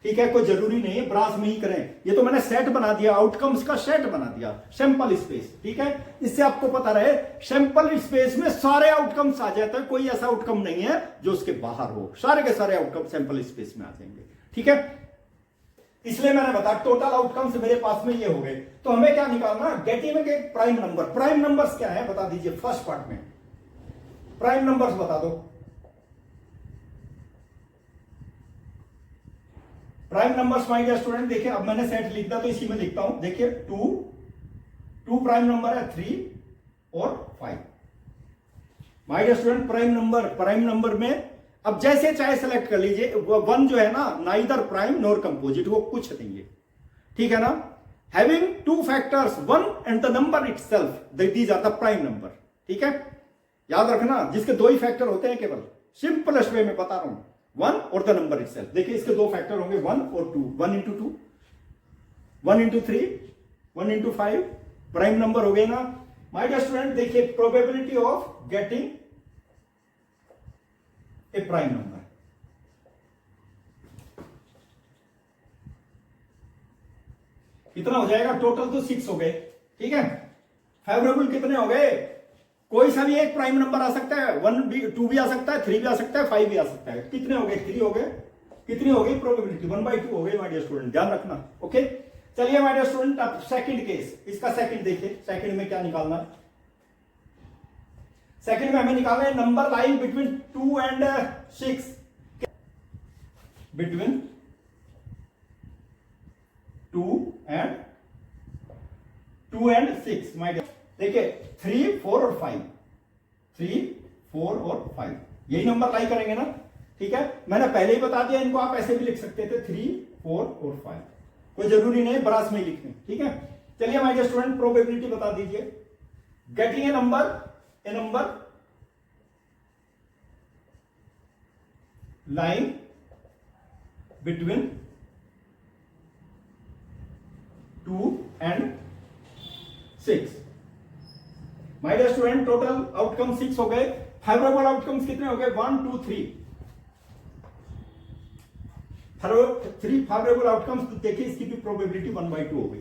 ठीक है, कोई जरूरी नहीं है ब्रास में ही करें। ये तो मैंने सेट बना दिया, आउटकम्स का सेट बना दिया, सैंपल स्पेस, ठीक है, इससे आपको पता रहे सैंपल स्पेस में सारे आउटकम्स आ जाते हैं, कोई ऐसा आउटकम नहीं है जो उसके बाहर हो, सारे के सारे आउटकम सैंपल स्पेस में आ जाएंगे, ठीक है। इसलिए मैंने बताया टोटल आउटकम्स मेरे पास में ये हो गए, तो हमें क्या निकालना, गेटिंग में प्राइम नंबर। प्राइम नंबर्स क्या है बता दीजिए, फर्स्ट पार्ट में प्राइम नंबर्स बता दो। Prime numbers my dear student, देखिए अब मैंने सेट लिखता तो इसी में लिखता हूं, देखिए 2 प्राइम नंबर है, 3 और 5। My dear student prime number में अब जैसे चाहे सेलेक्ट कर लीजिए, 1 जो है ना, नाइदर प्राइम नॉर कंपोजिट, वो कुछ नहीं है, ठीक है ना। Having 2 factors 1 and the number itself, these are the prime number, ठीक है, याद रखना, जिसके 2 ही फैक्टर होते हैं केवल, सिंपलेस्ट वे में बता रहा हूं, 1 और द नंबर इटसेल्फ। देखिए इसके 2 फैक्टर होंगे 1 और 2, 1 into 2, 1 into 3, 1 into 5, prime number हो गए ना। माय डियर स्टूडेंट देखिए probability of getting a prime number, कितना हो जाएगा, टोटल तो 6 हो गए, ठीक है। फेवरेबल कितने हो गए, कोई सा भी एक प्राइम नंबर आ सकता है, 1 भी, 2 भी आ सकता है, 3 भी आ सकता है, 5 भी आ सकता है। कितने हो गए, 3 हो गए, कितनी हो गई प्रोबेबिलिटी, 1/2 हो गई माय डियर स्टूडेंट, ध्यान रखना, ओके। चलिए माय डियर स्टूडेंट, अब सेकंड केस, इसका सेकंड देखिए, सेकंड में क्या निकालना है। सेकंड में हमें निकालना है number lying between 2 and 6, between 2 and 6 my dear. देखिए 3 4 और 5, 3 4 और 5 यही नंबर लाई करेंगे ना, ठीक है, मैंने पहले ही बता दिया, इनको आप ऐसे भी लिख सकते थे 3 4 और 5, कोई जरूरी नहीं ब्रास में ही लिखने, ठीक है। चलिए माय डियर स्टूडेंट प्रोबेबिलिटी बता दीजिए, getting a number line between 2 and 6। My dear student total outcome 6 हो गए, फेवरेबल आउटकम्स कितने हो गए, 1 2 3 फेवरेबल आउटकम्स, तो देखिए इसकी भी प्रोबेबिलिटी 1/2 हो गई,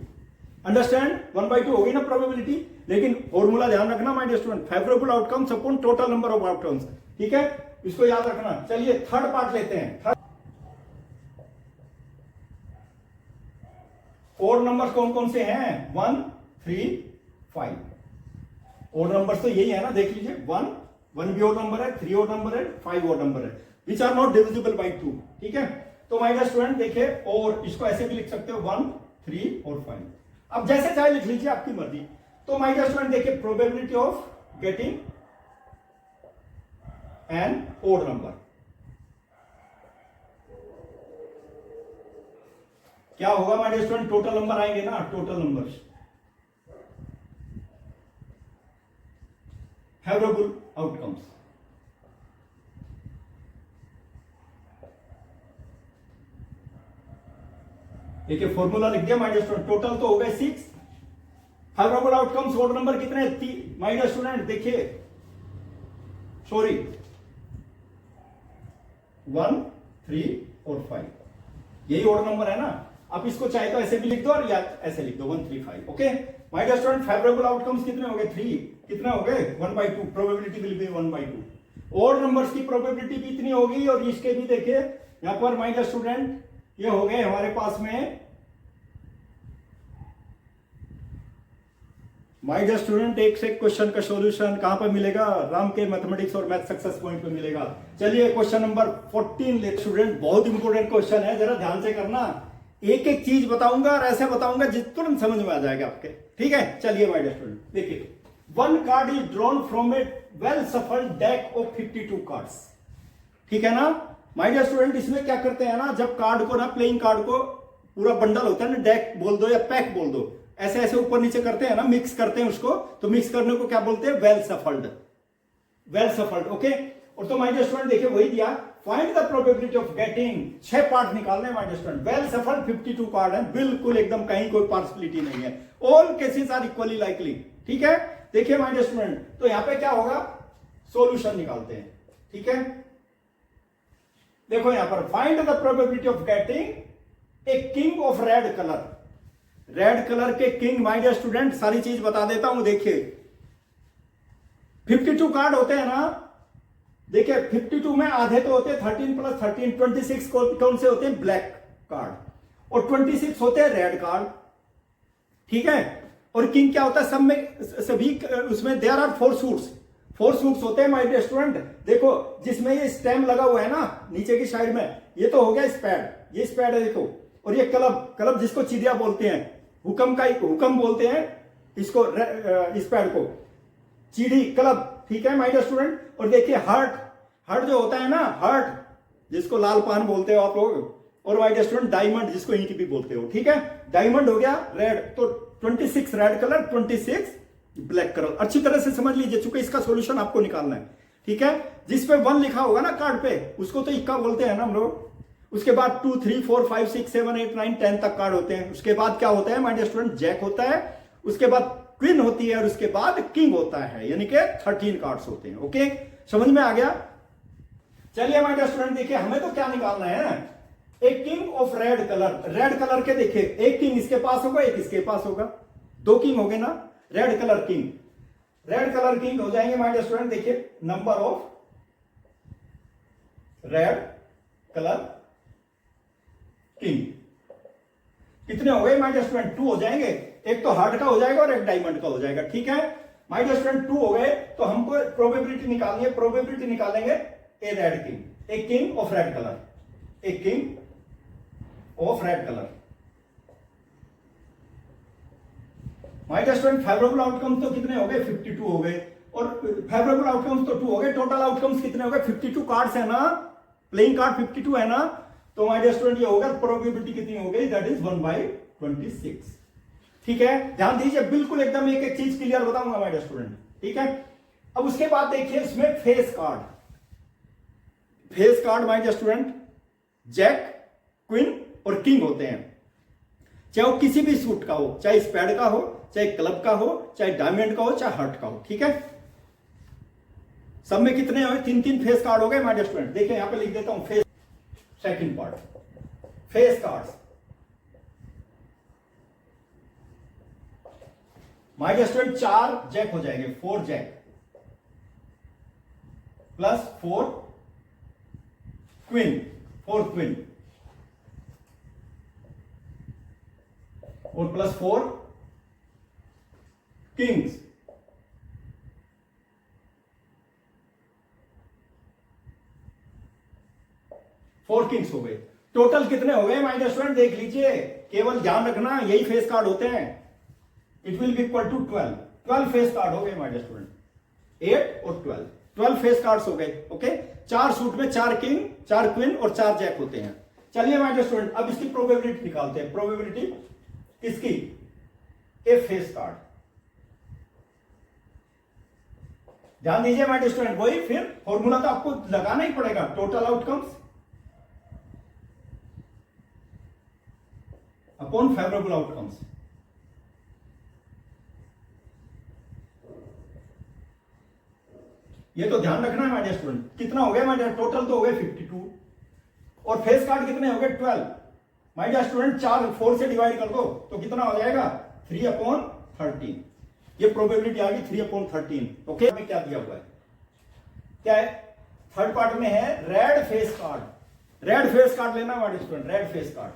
अंडरस्टैंड, 1/2 हो गई ना प्रोबेबिलिटी। लेकिन फॉर्मूला ध्यान रखना my dear student, favourable outcomes upon total number of outcomes, ठीक है, इसको याद रखना। चलिए थर्ड पार्ट लेते हैं। ओड नंबर्स कौन कौन से हैं, 1 3 5, ओड नंबर्स तो यही है ना, देख लीजिए 1 भी ओड नंबर है, 3 ओड नंबर है, 5 ओड नंबर है, which are not divisible by 2, ठीक है। तो माय डियर स्टूडेंट देखिए, और इसको ऐसे भी लिख सकते हो 1 3 और 5, अब जैसे चाहे लिख लीजिए, आपकी मर्जी। तो माय डियर स्टूडेंट देखिए probability of getting an odd number, क्या होगा my dear student, total number आएंगे ना, टोटल नंबर्स, फेवरेबल आउटकम्स। देखिए फॉर्मूला लिख दिया माय डियर स्टूडेंट, टोटल तो हो गए 6। फेवरेबल आउटकम्स ओड नंबर कितने हैं? माय डियर स्टूडेंट देखिए, सॉरी 1, 3 और 5, यही ओड नंबर है ना। आप इसको चाहे तो ऐसे भी लिख दो और या ऐसे लिख दो 1, 3, 5। Okay my dear student, favourable outcomes कितने हो गए? 3। कितने हो गए? 1/2। Probability will be 1/2। Odd numbers की प्रोबेबिलिटी भी इतनी होगी और इसके भी देखिए यहां पर माय डियर स्टूडेंट ये हो गए हमारे पास में। माय डियर स्टूडेंट, एक से क्वेश्चन का सॉल्यूशन कहां पर मिलेगा? राम के मैथमेटिक्स और मैथ सक्सेस पॉइंट पे मिलेगा। चलिए क्वेश्चन नंबर 14 स्टूडेंट, बहुत इंपॉर्टेंट क्वेश्चन है, जरा ध्यान से करना। एक एक चीज बताऊंगा और ऐसे बताऊंगा जिस तुरंत समझ में आ जाएगा आपके, ठीक है। चलिए माय डियर स्टूडेंट देखिए, one card is drawn from A well shuffled deck of 52 cards, ठीक है ना। माय डियर स्टूडेंट, इसमें क्या करते हैं ना, जब कार्ड को ना, प्लेइंग कार्ड को पूरा बंडल होता है ना, डेक बोल दो या पैक बोल दो, ऐसे ऐसे ऊपर नीचे करते हैं ना, मिक्स करते हैं उसको, तो मिक्स करने को क्या बोलते हैं? Well shuffled. Well shuffled, okay. और तो माय डियर स्टूडेंट देखिए वही दिया, find the probability of getting, 6 part निकालने हैं my dear student. Well shuffled 52 card है, बिल्कुल एकदम कहीं कोई पार्सिबिलिटी नहीं है, all cases are equally likely, ठीक है। देखिए माय डियर स्टूडेंट, तो यहां पे क्या होगा? सॉल्यूशन निकालते हैं, ठीक है। देखो यहां पर, find the probability of getting a king of red colour. Red colour के किंग, माय डियर स्टूडेंट सारी चीज बता देता हूं। देखिए 52 कार्ड होते हैं ना, देखिए 52 में आधे तो होते हैं 13 + 13, 26 कौन से होते हैं? ब्लैक कार्ड, और 26 होते हैं रेड कार्ड, ठीक है। और किंग क्या होता है? सब में सभी उसमें देयर आर 4 सूट्स, 4 सूट्स होते हैं माय डियर स्टूडेंट। देखो जिसमें ये स्टेम लगा हुआ है ना नीचे की साइड में, ये तो हो गया स्पैड, ये स्पैड है देखो। और ये क्लब, क्लब जिसको चिड़िया बोलते हैं, हुक्म का हुक्म बोलते हैं इसको, स्पैड को चिड़ी, क्लब, ठीक है माय डियर स्टूडेंट। और देखिए हार्ट, हार्ट जो होता है ना, हार्ट जिसको लाल पान बोलते हो आप लोग, और माय डियर स्टूडेंट डायमंड जिसको ईंट भी बोलते हो, ठीक है। डायमंड हो गया रेड, तो 26 रेड कलर, 26 ब्लैक कलर। अच्छी तरह से समझ लीजिए, चूंकि इसका सॉल्यूशन आपको निकालना है, ठीक है। जिस पे 1 लिखा होगा ना कार्ड पे, उसको तो इक्का बोलते हैं ना हम लोग। उसके बाद 2, 3, 4, 5, 6, 7, 8, 9, 10 तक कार्ड होते हैं। उसके बाद क्या होता है माय डियर स्टूडेंट? जैक होता है, उसके बाद क्वीन होती है, और उसके बाद किंग होता है, यानी कि 13 कार्ड्स होते हैं। ओके, समझ में आ गया? चलिए माय डियर स्टूडेंट देखिए, हमें तो क्या निकालना है? एक king of red colour. Red colour के देखिए, एक किंग इसके पास होगा, एक इसके पास होगा, 2 किंग हो गए ना। Red colour king, red colour king हो जाएंगे माय डियर स्टूडेंट। देखिए number of red colour king कितने हो गए माय डियर स्टूडेंट? 2 हो जाएंगे, एक तो हार्ट का हो जाएगा और एक डायमंड का हो जाएगा, ठीक है माय डियर स्टूडेंट। 2 हो गए, तो हमको प्रोबेबिलिटी निकालनी है। प्रोबेबिलिटी निकालेंगे a red king, a king of red colour, a king of red colour. My dear student favourable outcomes तो कितने हो गए? 52 हो गए, और फेवरेबल आउटकम्स तो 2 हो गए। टोटल आउटकम्स कितने हो गए? 52 कार्ड्स है ना, प्लेइंग कार्ड 52 है ना, तो माय डियर स्टूडेंट ये होगा, प्रोबेबिलिटी कितनी हो गई? दैट इज 1/26, ठीक है। ध्यान दीजिए, बिल्कुल एकदम एक एक चीज क्लियर बताऊंगा माय डियर स्टूडेंट, ठीक है। अब उसके बाद देखिए इसमें face card, face card my dear student jack, queen और किंग होते हैं, चाहे वो किसी भी सूट का हो, चाहे स्पैड का हो, चाहे क्लब का हो, चाहे डायमंड का हो, चाहे हार्ट का हो, ठीक है। सब में कितने हो? 3-3 फेस कार्ड हो गए माय डियर स्टूडेंट। देखिए यहां पे लिख देता हूं face, second part, face cards. My dear student 4 jack हो जाएंगे, 4 जैक प्लस 4 क्वीन, 4 क्वीन, और प्लस 4 किंग्स, फोर किंग्स हो गए। टोटल कितने हो गए माय डियर स्टूडेंट? देख लीजिए, केवल ध्यान रखना यही फेस कार्ड होते हैं। It will be equal to 12, 12 face card हो गए माय डियर स्टूडेंट, 8 और 12, 12 फेस कार्ड्स हो गए। ओके, 4 सूट में 4 किंग, 4 क्वीन और 4 जैक होते हैं। चलिए माय डियर स्टूडेंट, अब इसकी प्रोबेबिलिटी निकालते हैं। प्रोबेबिलिटी किसकी? ए फेस कार्ड, ध्यान दीजिए माय डियर स्टूडेंट, वही फिर फॉर्मूला तो आपको लगाना ही पड़ेगा, total outcomes upon favourable outcomes. ये तो ध्यान रखना है माय डियर स्टूडेंट। कितना हो गया माय डियर, टोटल तो हो गए 52 और फेस कार्ड कितने हो गए 12। माय डियर स्टूडेंट 4 से डिवाइड कर दो तो कितना हो जाएगा 3/13। ये प्रोबेबिलिटी आ गई 3/13। ओके, में क्या दिया हुआ है, क्या है, थर्ड पार्ट में है red face card. Red face card लेना my dear student, red face card.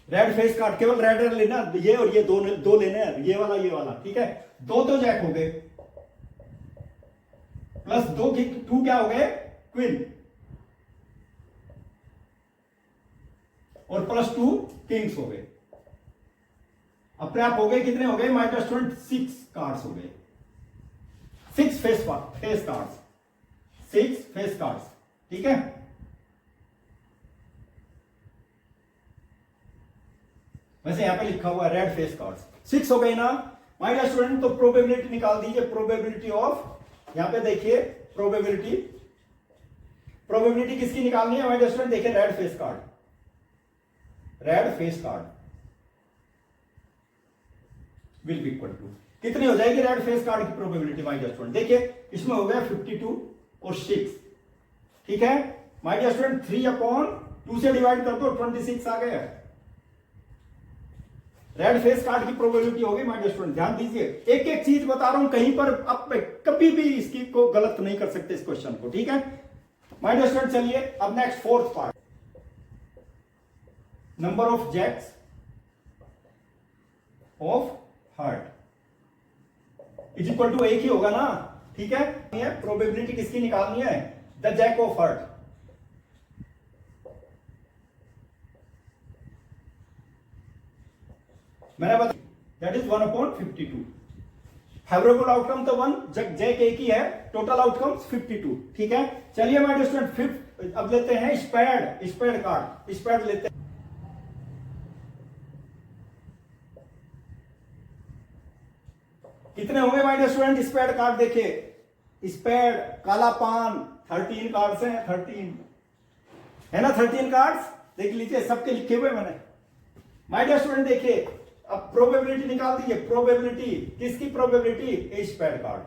Red face card, केवल रेड लेना, ये और ये दो लेने हैं, ये वाला, ठीक है। दो तो जैक हो गए, प्लस 2 क्या हो गए क्वीन, और प्लस 2 किंग्स हो गए। अपने आप हो गए कितने हो गए माय डियर स्टूडेंट, 6 कार्ड्स हो गए, 6 फेस कार्ड्स, 6 फेस कार्ड्स, ठीक है। वैसे यहां पे लिखा हुआ है रेड फेस कार्ड्स, 6 हो गए ना माय डियर स्टूडेंट। तो प्रोबेबिलिटी निकाल दीजिए, प्रोबेबिलिटी ऑफ, यहां पे देखिए प्रोबेबिलिटी किसकी निकालनी है माय डियर स्टूडेंट, देखिए red face card will be equal to, कितनी हो जाएगी रेड फेस कार्ड की प्रोबेबिलिटी माय डियर स्टूडेंट। देखिए इसमें हो गया 52 और 6, ठीक है माय डियर स्टूडेंट। 3/2 से डिवाइड कर दो 26 आ गया। रेड फेस कार्ड की प्रोबेबिलिटी होगी माय डियर स्टूडेंट। ध्यान दीजिए, एक एक चीज बता रहा हूं, कहीं पर आप कभी भी इसकी को गलत नहीं कर सकते इस क्वेश्चन को, ठीक है माय डियर स्टूडेंट। चलिए अब next fourth part, number of jacks of heart is equal to एक ही होगा ना, ठीक है। प्रोबेबिलिटी किसकी निकालनी है, द जैक ऑफ हार्ट। मैंने बताया दैट इज 1/52। फेवरेबल आउटकम तो 1, जैक एक ही है, टोटल आउटकम्स 52, ठीक है। चलिए माय डियर स्टूडेंट फिफ्थ अब लेते हैं स्पेड कार्ड, स्पेड लेते हैं। कितने होंगे my dear student spade card, देखिए स्पेड काला पान 13 कार्ड्स हैं, 13 है ना, 13 कार्ड्स देख लीजिए, सबके लिखे हुए मैंने माय डियर स्टूडेंट। देखिए अब प्रोबेबिलिटी निकाल दीजिए, प्रोबेबिलिटी किसकी प्रोबेबिलिटी, स्पेड कार्ड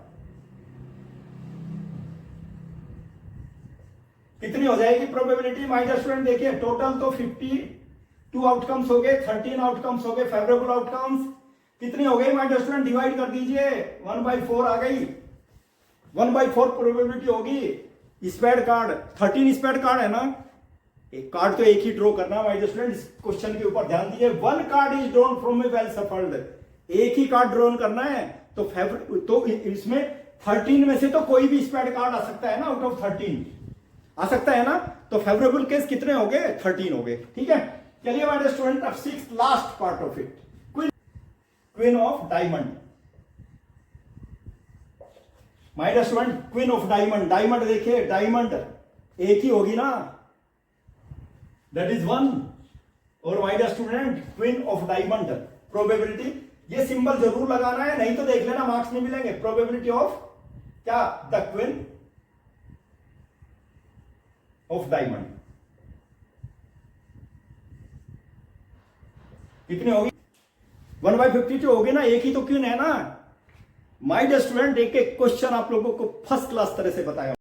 कितनी हो जाएगी प्रोबेबिलिटी माय डियर स्टूडेंट। देखिए टोटल तो 52 आउटकम्स हो गए, 13 आउटकम्स हो गए फेवरेबल आउटकम्स, कितनी हो गई माय डियर स्टूडेंट, डिवाइड कर दीजिए 1/4 आ गई, 1/4 प्रोबेबिलिटी होगी। स्पेड कार्ड 13 स्पेड कार्ड है ना, एक कार्ड तो एक ही ड्रॉ करना माय डियर स्टूडेंट। इस क्वेश्चन के ऊपर ध्यान दीजिए, 1 card is drawn from A well shuffled, एक ही कार्ड ड्रॉन करना है। तो इसमें 13 में से तो कोई भी स्पेड कार्ड आ सकता है ना, आउट ऑफ 13 आ सकता है ना। तो फेवरेबल केस कितने हो गए, 13 हो गए, ठीक है। चलिए माय डियर स्टूडेंट अब 6th last part of it, queen of diamond. My dear student queen of diamond, diamond देखिए डायमंड एक ही होगी ना, दैट इज 1। और my dear student queen of diamond probability, ये सिंबल जरूर लगाना है, नहीं तो देख लेना मार्क्स नहीं मिलेंगे। प्रोबेबिलिटी ऑफ क्या, द क्वीन ऑफ डायमंड कितनी होगी, 1/52 होगी ना, एक ही तो क्वीन है ना। माय डियर स्टूडेंट एक एक क्वेश्चन आप लोगों को फर्स्ट क्लास तरह से बताया।